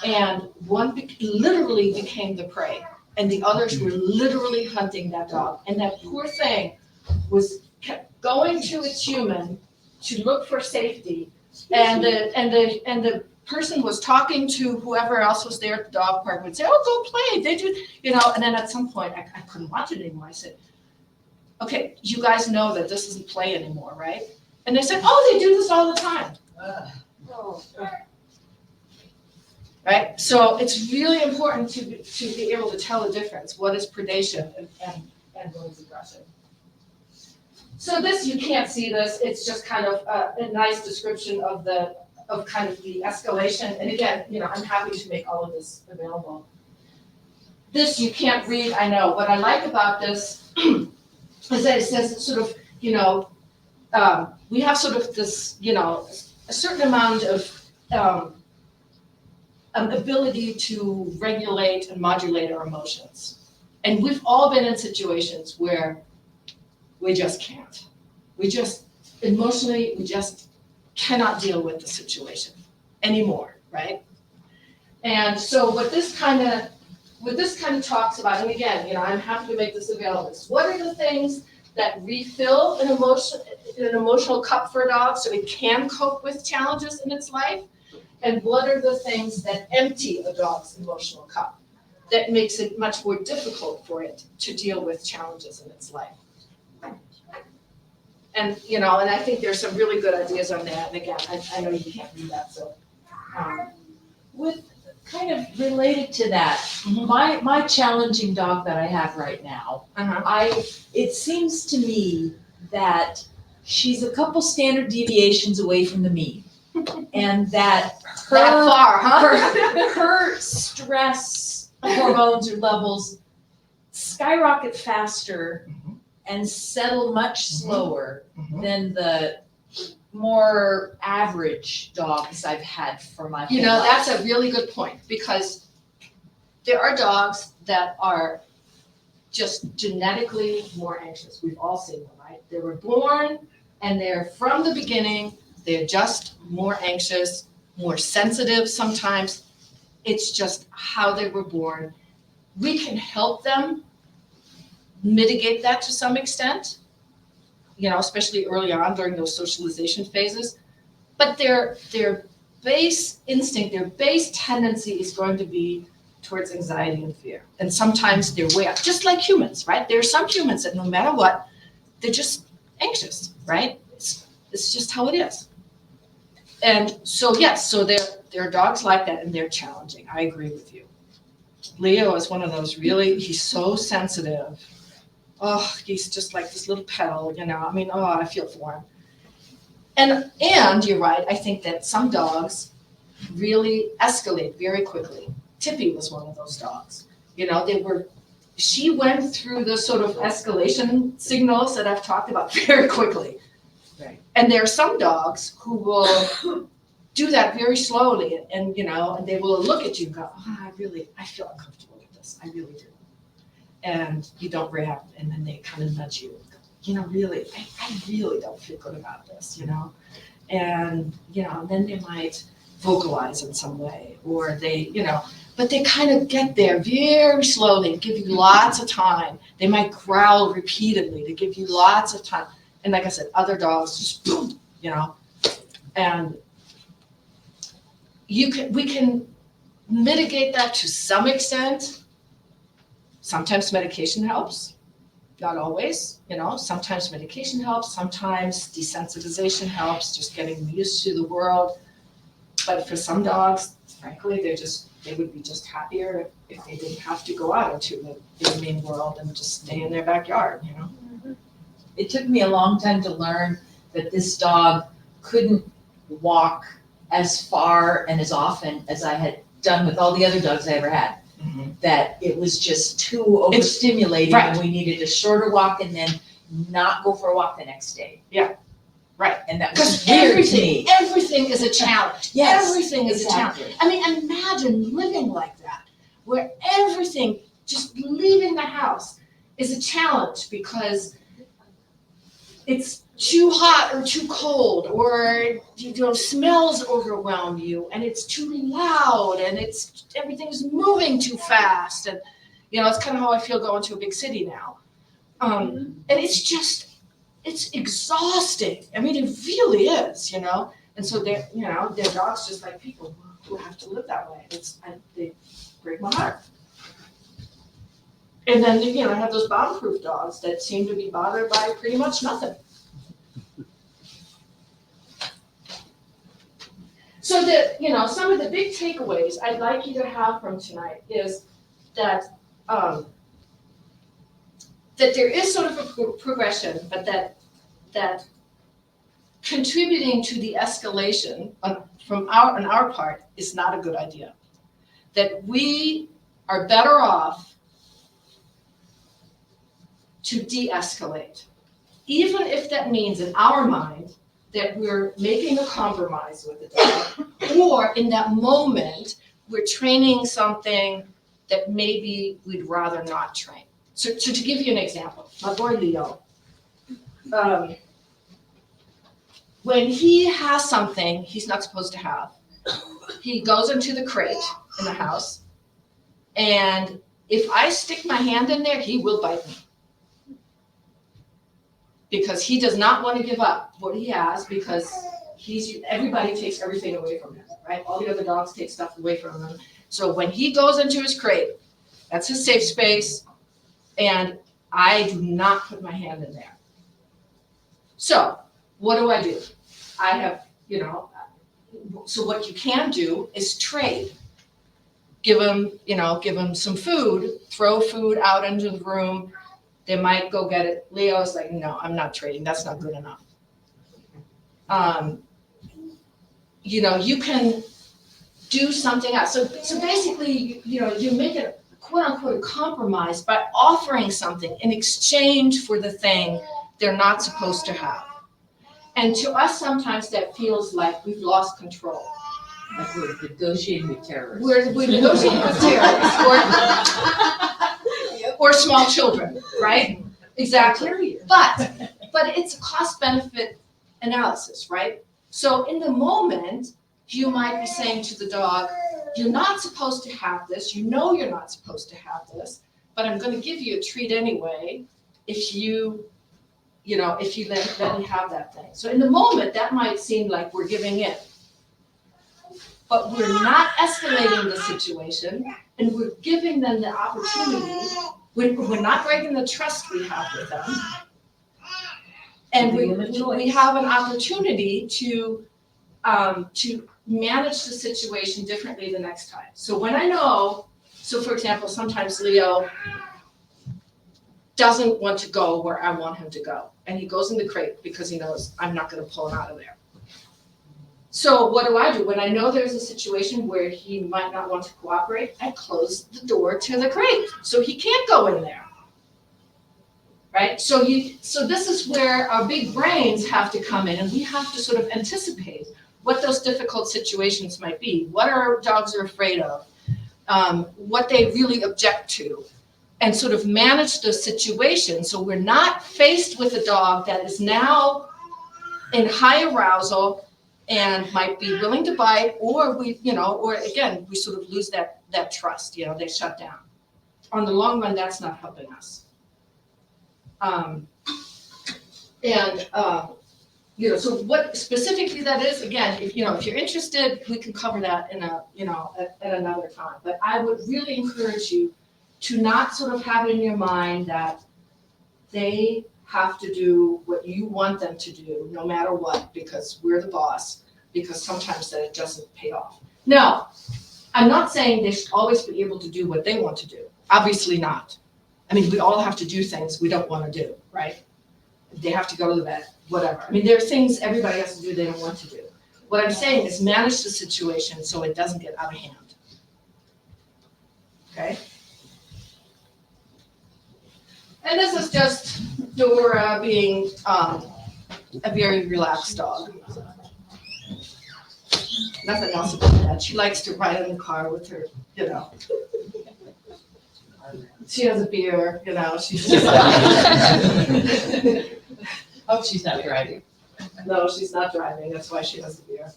and one literally became the prey, and the others were literally hunting that dog. And that poor thing kept going to its human to look for safety, and the person was talking to whoever else was there at the dog park, would say, "Oh, go play." They do, and then at some point I couldn't watch it anymore. I said, "Okay, you guys know that this isn't play anymore, right?" And they said, "Oh, they do this all the time." Right? So it's really important to be able to tell the difference. What is predation and what is aggression? So this, you can't see this. It's just kind of a nice description of kind of the escalation. And again, I'm happy to make all of this available. This you can't read, I know. What I like about this is that it says sort of, we have sort of this, a certain amount of ability to regulate and modulate our emotions. And we've all been in situations where we just can't. Emotionally, we just cannot deal with the situation anymore, right? And so what this kind of talks about, and again, I'm happy to make this available, is what are the things that refill an emotional cup for a dog so it can cope with challenges in its life? And what are the things that empty a dog's emotional cup that makes it much more difficult for it to deal with challenges in its life? And, and I think there's some really good ideas on that. And again, I know you can't read that, so. With kind of related to that, my challenging dog that I have right now, it seems to me that she's a couple standard deviations away from the mean. And that her stress hormones or levels skyrocket faster and settle much slower than the more average dogs I've had for my whole life. That's a really good point, because there are dogs that are just genetically more anxious. We've all seen them, right? They were born and they're from the beginning, they're just more anxious, more sensitive sometimes. It's just how they were born. We can help them mitigate that to some extent, especially early on during those socialization phases. But their base instinct, their base tendency is going to be towards anxiety and fear. And sometimes they're way up, just like humans, right? There are some humans that no matter what, they're just anxious, right? It's just how it is. And so, yes, so there are dogs like that, and they're challenging. I agree with you. Leo is one of those he's so sensitive. Oh, he's just like this little petal, I feel for him. And you're right, I think that some dogs really escalate very quickly. Tippi was one of those dogs. She went through the sort of escalation signals that I've talked about very quickly. Right. And there are some dogs who will do that very slowly, and they will look at you and go, "Oh, I feel uncomfortable with this. I really do." And you don't react, and then they kind of nudge you. really, I really don't feel good about this, And, then they might vocalize in some way, or they, but they kind of get there very slowly, give you lots of time. They might growl repeatedly to give you lots of time. And like I said, other dogs just boom, and we can mitigate that to some extent. Sometimes medication helps, not always, sometimes medication helps, sometimes desensitization helps, just getting used to the world. But for some dogs, frankly, they would be just happier if they didn't have to go out into the main world and just stay in their backyard, It took me a long time to learn that this dog couldn't walk as far and as often as I had done with all the other dogs I ever had. That it was just too overstimulating, and we needed a shorter walk and then not go for a walk the next day. Yeah, right. And that was weird to me. Everything is a challenge. Yes, Everything is exactly. a challenge. I mean, imagine living like that, where everything, just leaving the house, is a challenge because it's too hot or too cold, or smells overwhelm you, and it's too loud, and everything's moving too fast, and it's kind of how I feel going to a big city now. And it's exhausting. I mean, it really is, And so they're dogs just like people who have to live that way. They break my heart. And then, I have those bomb-proof dogs that seem to be bothered by pretty much nothing. So some of the big takeaways I'd like you to have from tonight is that that there is sort of a progression, but that contributing to the escalation on our part is not a good idea. That we are better off to de-escalate, even if that means in our mind that we're making a compromise with the dog, or in that moment we're training something that maybe we'd rather not train. So to give you an example, my boy Leo, when he has something he's not supposed to have, he goes into the crate in the house, and if I stick my hand in there, he will bite me. Because he does not want to give up what he has, because everybody takes everything away from him, right? All the other dogs take stuff away from him. So when he goes into his crate, that's his safe space, and I do not put my hand in there. So what do? I have, so what you can do is trade. Give him some food, throw food out into the room. They might go get it. Leo's like, no, I'm not trading. That's not good enough. You can do something else. So basically, you make it quote unquote a compromise by offering something in exchange for the thing they're not supposed to have. And to us, sometimes that feels like we've lost control. Like we're negotiating with terrorists. We're negotiating with terrorists or small children, right? Exactly. But it's a cost-benefit analysis, right? So in the moment, you might be saying to the dog, you're not supposed to have this. You're not supposed to have this, but I'm going to give you a treat anyway if you let me have that thing. So in the moment, that might seem like we're giving in. But we're not escalating the situation, and we're giving them the opportunity. We're not breaking the trust we have with them. And we have an opportunity to manage the situation differently the next time. So when I know, for example, sometimes Leo doesn't want to go where I want him to go. And he goes in the crate because he knows I'm not going to pull him out of there. So what do? When I know there's a situation where he might not want to cooperate, I close the door to the crate so he can't go in there. Right? So this is where our big brains have to come in, and we have to sort of anticipate what those difficult situations might be, what our dogs are afraid of, what they really object to, and sort of manage the situation so we're not faced with a dog that is now in high arousal and might be willing to bite, or we, or again, we sort of lose that trust, they shut down. On the long run, that's not helping us. So what specifically that is, again, if you're interested, we can cover that in at another time. But I would really encourage you to not sort of have it in your mind that they have to do what you want them to do, no matter what, because we're the boss, because sometimes that it doesn't pay off. Now, I'm not saying they should always be able to do what they want to do. Obviously not. I mean, we all have to do things we don't want to do, right? They have to go to the vet, whatever. I mean, there are things everybody has to do they don't want to do. What I'm saying is manage the situation so it doesn't get out of hand. Okay? And this is just Dora being a very relaxed dog. Nothing else about that. She likes to ride in the car with her, She has a beer, she's just Hope she's not driving. No, she's not driving, that's why she has the beer.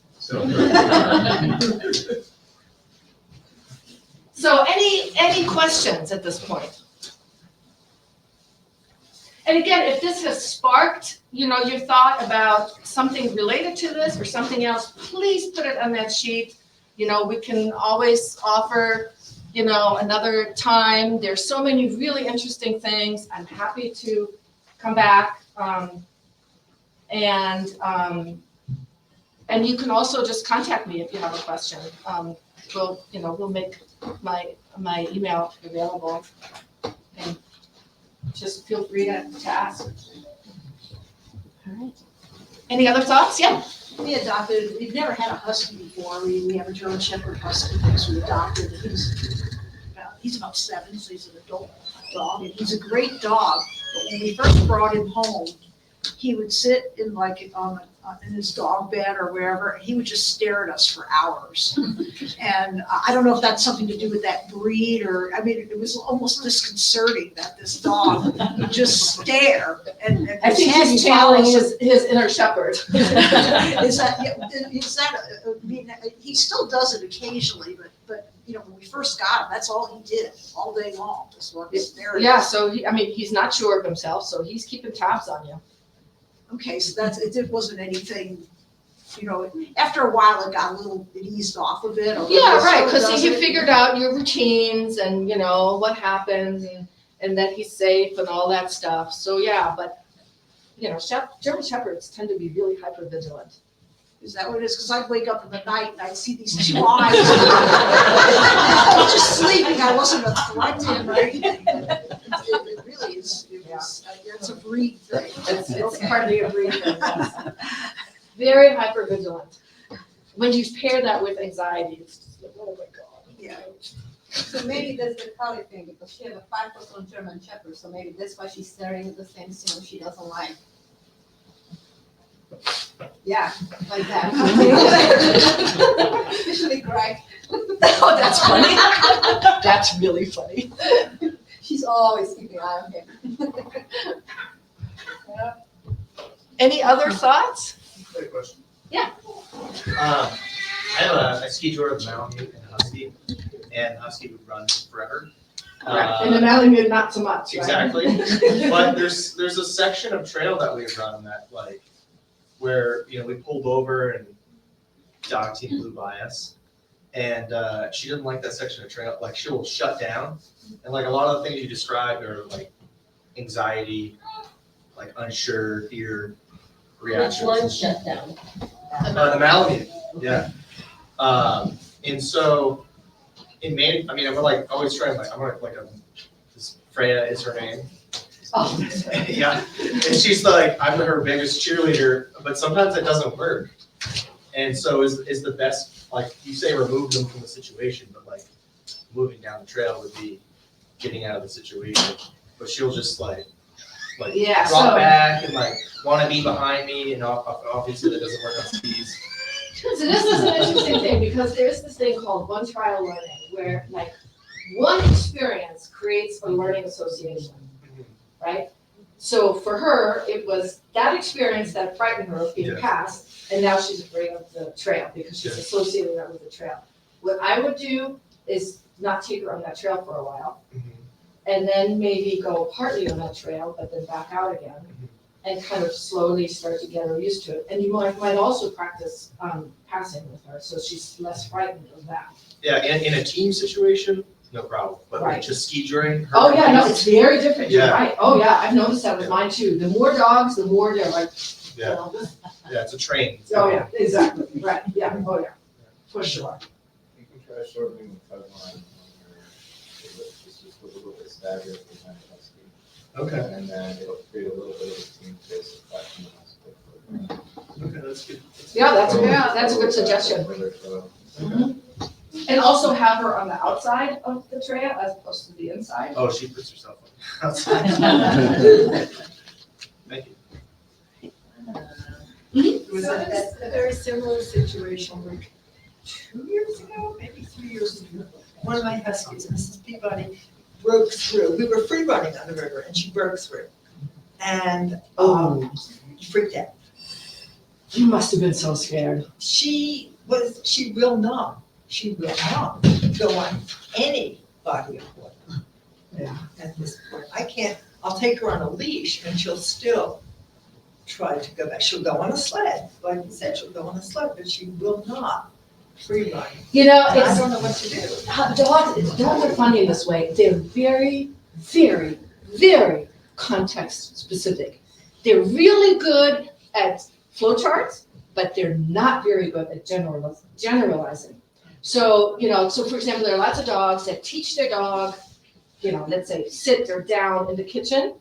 So any questions at this point? And again, if this has sparked, your thought about something related to this or something else, please put it on that sheet. We can always offer, another time. There's so many really interesting things. I'm happy to come back. And you can also just contact me if you have a question. We'll make my email available. And just feel free to ask. All right. Any other thoughts? Yeah. We adopted, we've never had a husky before. We have a German Shepherd husky that we adopted. He's about 7, so he's an adult dog, and he's a great dog. But when we first brought him home, he would sit in in his dog bed or wherever, and he would just stare at us for hours. And I don't know if that's something to do with that breed it was almost disconcerting that this dog would just stare. And I think he's channeling his inner shepherd. He still does it occasionally, but when we first got him, that's all he did all day long. Just staring. Yeah, so he's not sure of himself, so he's keeping tabs on you. Okay, so it wasn't anything, after a while it eased off a bit. Yeah, right, because you figured out your routines and, what happens and that he's safe and all that stuff. So, yeah, but, German Shepherds tend to be really hypervigilant. Is that what it is? Because I'd wake up in the night and I'd see these 2 eyes. I was just sleeping. I wasn't a threat to him or anything. It really is. It's a breed thing. It's partly a breed thing. Very hypervigilant. When you pair that with anxiety, it's just like, oh my God. Yeah. So maybe that's the color thing, because she has a 5% German Shepherd, so maybe that's why she's staring at the things, she doesn't like. Yeah, like that. Especially Greg. Oh, that's funny. That's really funny. She's always keeping an eye on him. Yeah. Any other thoughts? I have a question. Yeah. I have a Skijoring Malamute and a husky, and husky would run forever. Correct. And the Malamute not so much. Right? Exactly. But there's a section of trail that we run that where we pulled over and dog team blew by us, and she didn't like that section of trail. She'll shut down, and a lot of the things you described are anxiety, unsure, fear reactions. Which one shut down? The Malamute, yeah. And so it made, we're always trying, this Freya is her name. Oh. Yeah, and she's I'm her biggest cheerleader, but sometimes it doesn't work. And so is the best, you say remove them from the situation, but moving down the trail would be getting out of the situation. But she'll just yeah, drop back and want to be behind me, and obviously that doesn't work on skis. So this is an interesting thing, because there's this thing called one trial learning, where one experience creates a learning association, right? So for her, it was that experience that frightened her of being Yeah. passed, and now she's afraid of the trail because she's Yeah. associating that with the trail. What I would do is not take her on that trail for a while, and then maybe go partly on that trail, but then back out again, and kind of slowly start to get her used to it. And you might also practice passing with her, so she's less frightened of that. Yeah, and in a team situation, no problem, but like Right. just skijoring. her Oh, yeah, no, pace, it's very different, you're Yeah. right. Oh, yeah, I've noticed that with mine too. The more dogs, the more they're like, you Yeah, know, yeah, it's a train. oh, yeah, exactly, right, yeah, oh, yeah, for sure. You can try shortening the tug line on your, just a little bit staggered behind husky. Okay, And then it'll create a little bit of a team pace effect from the husky. okay, that's good. Yeah, that's a good suggestion. And also have her on the outside of the trail as opposed to the inside. Oh, she puts herself on the outside. Thank you. So it's a very similar situation where 2 years ago, maybe 3 years ago, one of my huskies, Mrs. Peabody, broke through. We were free running on the river and she broke through. And freaked out. You must have been so scared. She will not go on any body of water. Yeah. At this point, I'll take her on a leash and she'll still try to go back. She'll go on a sled, like you said, she'll go on a sled, but she will not free run. You know, And I it's, don't know what to do. dogs are funny in this way. They're very, very, very context specific. They're really good at flowcharts, but they're not very good at generalizing. So, so for example, there are lots of dogs that teach their dog, let's say sit or down in the kitchen.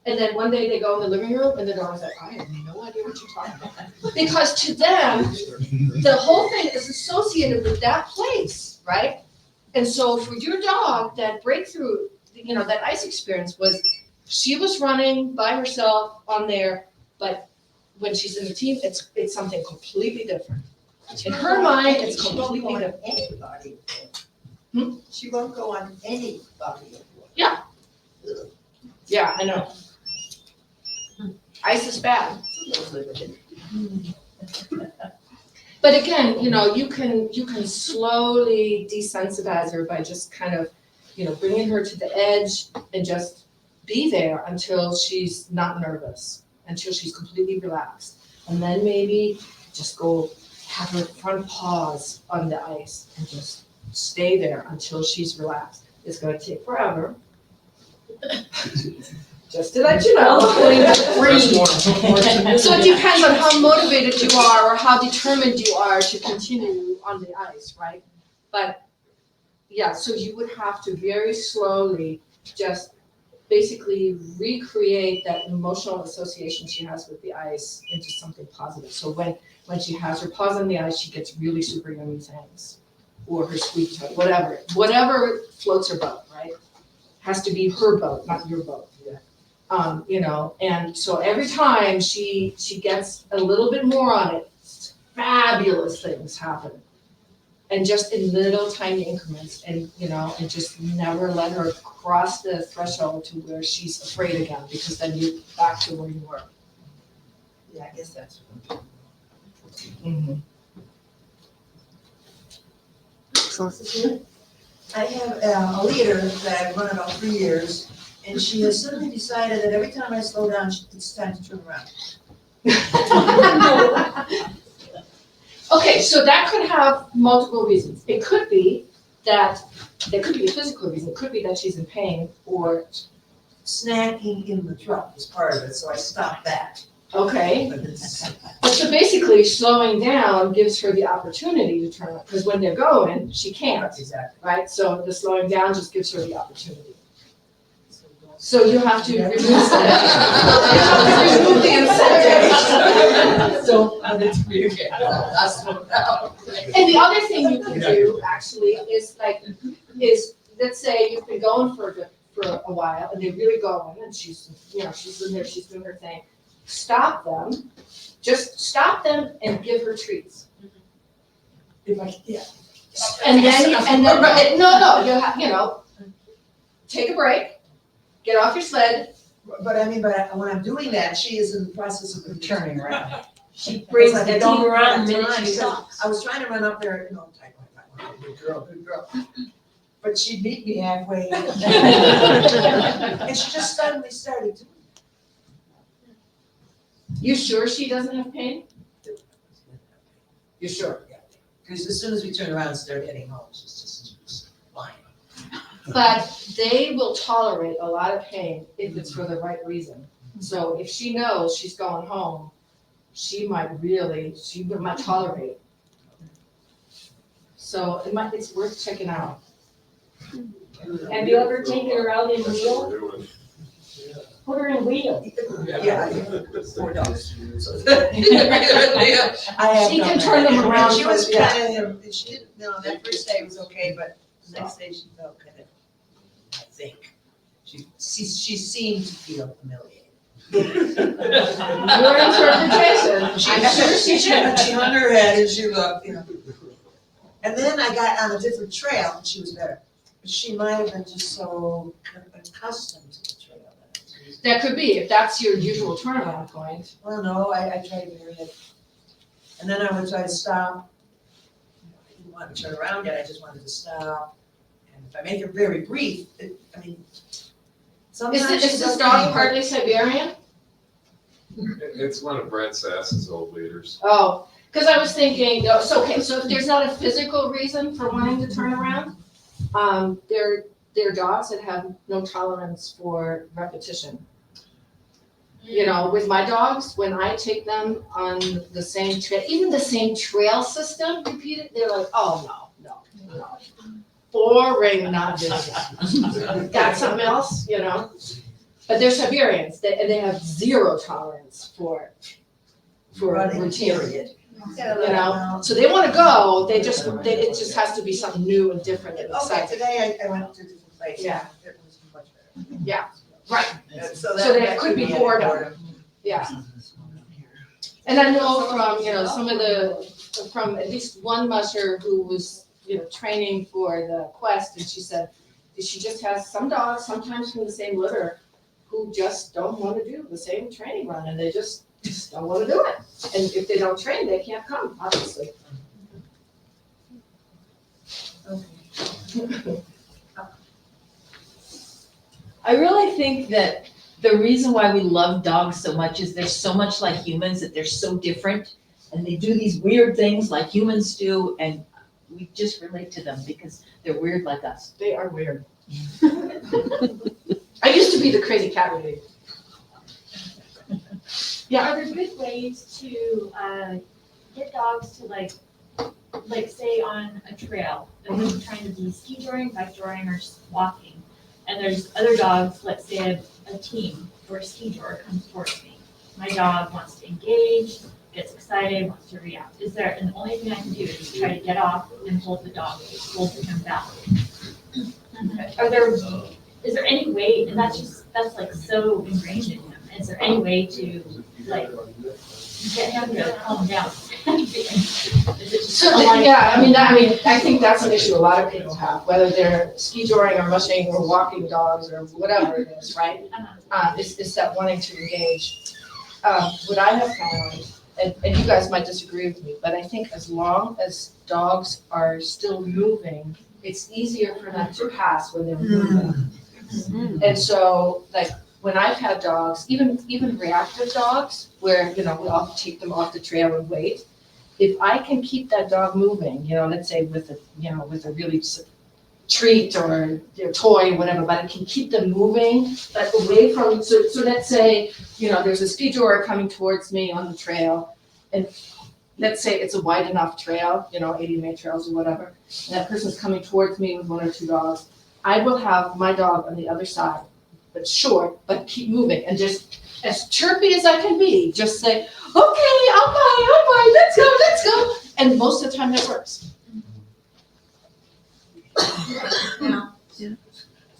And then one day they go in the living room and the dog's like, I have no idea what you're talking about. Because to them, the whole thing is associated with that place, right? And so for your dog, that breakthrough, that ice experience was, she was running by herself on there, but when she's in the team, it's something completely different. In her mind, it's completely different. Anybody. Hmm? She won't go on any body of water. Yeah. Yeah, I know. Ice is bad. But again, you can slowly desensitize her by just kind of, bringing her to the edge and just be there until she's not nervous, until she's completely relaxed. And then maybe just go have her front paws on the ice and just stay there until she's relaxed. It's gonna take forever. Just to let you know. So it depends on how motivated you are or how determined you are to continue on the ice, right? But yeah, so you would have to very slowly just basically recreate that emotional association she has with the ice into something positive. So when she has her paws on the ice, she gets really super yummy things. Or her sweet toy, whatever floats her boat, right? Has to be her boat, not your boat. And so every time she gets a little bit more on it, fabulous things happen. And just in little tiny increments, and just never let her cross the threshold to where she's afraid again, because then you're back to where you were. Yeah, I guess that's. Mm-hmm. I have a leader that I've run about 3 years, and she has suddenly decided that every time I slow down, it's time to turn around. Okay, so that could have multiple reasons. It could be that there could be a physical reason. It could be that she's in pain, or Snacking in the truck is part of it, so I stopped that. okay. But it's, So basically, slowing down gives her the opportunity to turn around, because when they're going, she can't, exactly. right? So the slowing down just gives her the opportunity. So you have to remove the incentive. Don't let it be again. I slow down. And the other thing you can do actually is let's say you've been going for a while and they're really going, and she's in there, she's doing her thing. Stop them, just stop them and give her treats. If I, yeah. And then, no, take a break, get off your sled. But I mean, when I'm doing that, she is in the process of turning around. She brings It's the like I don't team around have the minute time she because stops. I was trying to run up there, type, good girl. But she'd meet me halfway. And she just suddenly started doing You sure she doesn't have pain? You're sure? Yeah. Because as soon as we turn around and start heading home, she's just fine. But they will tolerate a lot of pain if it's for the right reason. So if she knows she's going home, she might tolerate. So it's worth checking out. Have you ever taken her out in wheel? Put her in wheel. Yeah. 4 dogs. She can turn them around. She was Yeah. kind of, she didn't, that first day was okay, but the next day she felt kind of, I think, she seemed to feel humiliated. Your interpretation. She hung her head and she looked, And then I got on a different trail and she was better. But she might have been just so accustomed to the trail. That could be, if that's your usual turnaround point. Well, no, I tried to get her head. And then I would try to stop. I didn't want to turn around yet, I just wanted to stop. And if I make it very brief, sometimes Is she this doesn't dog even- partly Siberian? It's one of Brent Sass's old leaders. Oh, because I was thinking, so if there's not a physical reason for wanting to turn around, there are dogs that have no tolerance for repetition. With my dogs, when I take them on the same trail, even the same trail system repeated, they're like, oh, no. Boring, not this. Got something else, But they're Siberians, and they have zero tolerance for Running, routine. period. So they want to go, it just has to be something new and different and Okay, exciting. today I went to a different place. Yeah. It was much better. Yeah, right. So that could be boredom. Yeah. And I know from, from at least one musher who was, training for the quest, and she said, she just has some dogs, sometimes from the same litter, who just don't want to do the same training run, and they just don't want to do it. And if they don't train, they can't come, obviously. I really think that the reason why we love dogs so much is they're so much like humans, that they're so different, and they do these weird things like humans do, and we just relate to them because they're weird like us. They are weird. I used to be the crazy cat lady. Are there good ways to get dogs to like say on a trail, and they're trying to be skijoring, bikejoring, or just walking, and there's other dogs, let's say a team or a skijor comes towards me. My dog wants to engage, gets excited, wants to react. And the only thing I can do is try to get off and hold the dog, hold him back. Is there any way, and that's like so ingrained in him, is there any way to like get him to calm down? Is it just I think that's an issue a lot of people have, whether they're skijoring or mushing or walking dogs or whatever it is, right? It's that wanting to engage. What I have found, and you guys might disagree with me, but I think as long as dogs are still moving, it's easier for them to pass when they're moving. And so, like, when I've had dogs, even reactive dogs, where, we all take them off the trail and wait, if I can keep that dog moving, let's say with a really treat or toy, whatever, but I can keep them moving, but away from, so let's say, there's a skijor coming towards me on the trail, and let's say it's a wide enough trail, 80-minute trails or whatever, and that person's coming towards me with 1 or 2 dogs, I will have my dog on the other side, but short, but keep moving, and just as chirpy as I can be, just say, okay, I'll bye, let's go, and most of the time that works. Now, I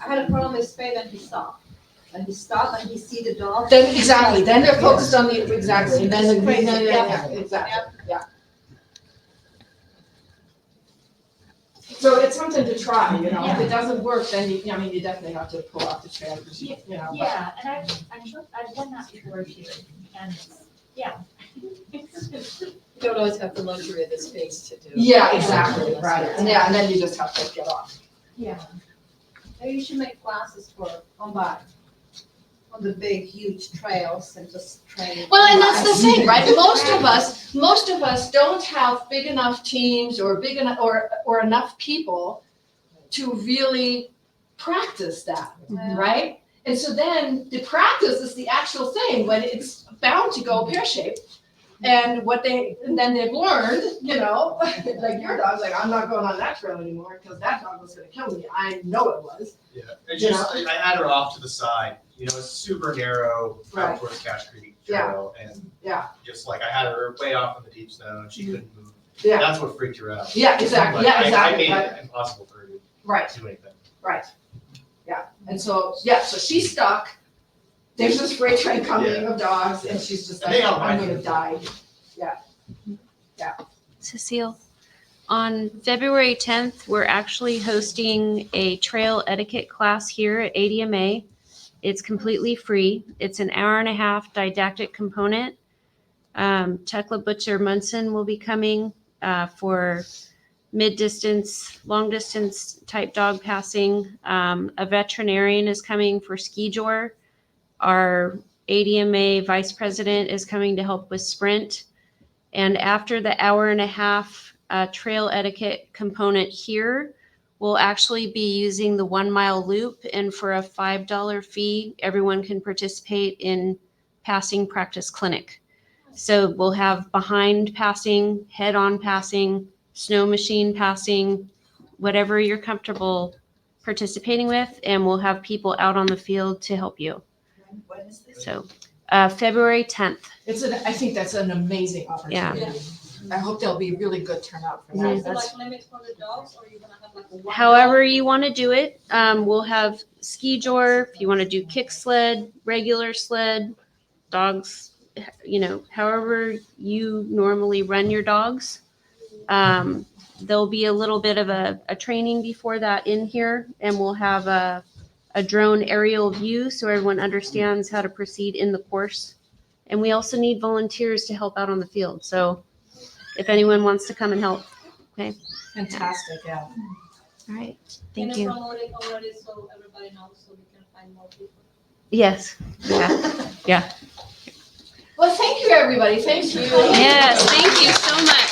had a problem with Spade when he stopped. When he stopped and he see the dog. Then they're focused on the, exactly, and then, Crazy, yeah, exactly, yeah. So it's something to try, you know, if it doesn't work, then you definitely have to pull off the trail, because you know. but- Yeah, and I've done that before too, and yeah. You don't always have the luxury of the space to do. Yeah, exactly, right, and then you just have to get off. Yeah. Maybe you should make classes for on the big, huge trails and just train. Well, and that's the thing, right? Most of us don't have big enough teams or big enough, or enough people to really practice that, right? And so then the practice is the actual thing when it's bound to go pear-shaped. And then they've learned, you know, like your dog's like, I'm not going on that trail anymore because that dog was gonna kill me. I know it was. Yeah, it's just, I had her off to the side, you know, it's super narrow, out towards Cache Creek Trail, and just like, I had her way off in the deep snow, and she couldn't move. Yeah. That's what freaked her out. Yeah, exactly, Like, yeah, exactly. I made it impossible for her to do anything. Right. Yeah, and so she's stuck. There's this freight train coming of dogs, and she's just And like, they all I'm ride gonna it. die. Cecile, on February 10th, we're actually hosting a trail etiquette class here at ADMA. It's completely free. It's an hour-and-a-half didactic component. Tekla Butcher-Munson will be coming for mid-distance, long-distance type dog passing. A veterinarian is coming for skijor. Our ADMA vice president is coming to help with sprint. And after the hour-and-a-half trail etiquette component here, we'll actually be using the 1 mile loop. And for a $5 fee, everyone can participate in passing practice clinic. So we'll have behind passing, head-on passing, snow machine passing, whatever you're comfortable participating with, and we'll have people out on the field to help you. When is this? So February 10th. I think that's an amazing opportunity. I hope there'll be really good turnout for that. Is it That's- like limits for the dogs, or are you gonna have like a one? However you want to do it. We'll have skijor, if you want to do kick sled, regular sled, dogs, you know, however you normally run your dogs. There'll be a little bit of a training before that in here, and we'll have a drone aerial view so everyone understands how to proceed in the course. And we also need volunteers to help out on the field. So if anyone wants to come and help. Okay. Fantastic, yeah. All right. Thank Can you. promote it already so everybody knows, so we can find more people? Yes. Yeah. Yeah. Well, thank you, everybody. Thank you. Yes. Thank you so much.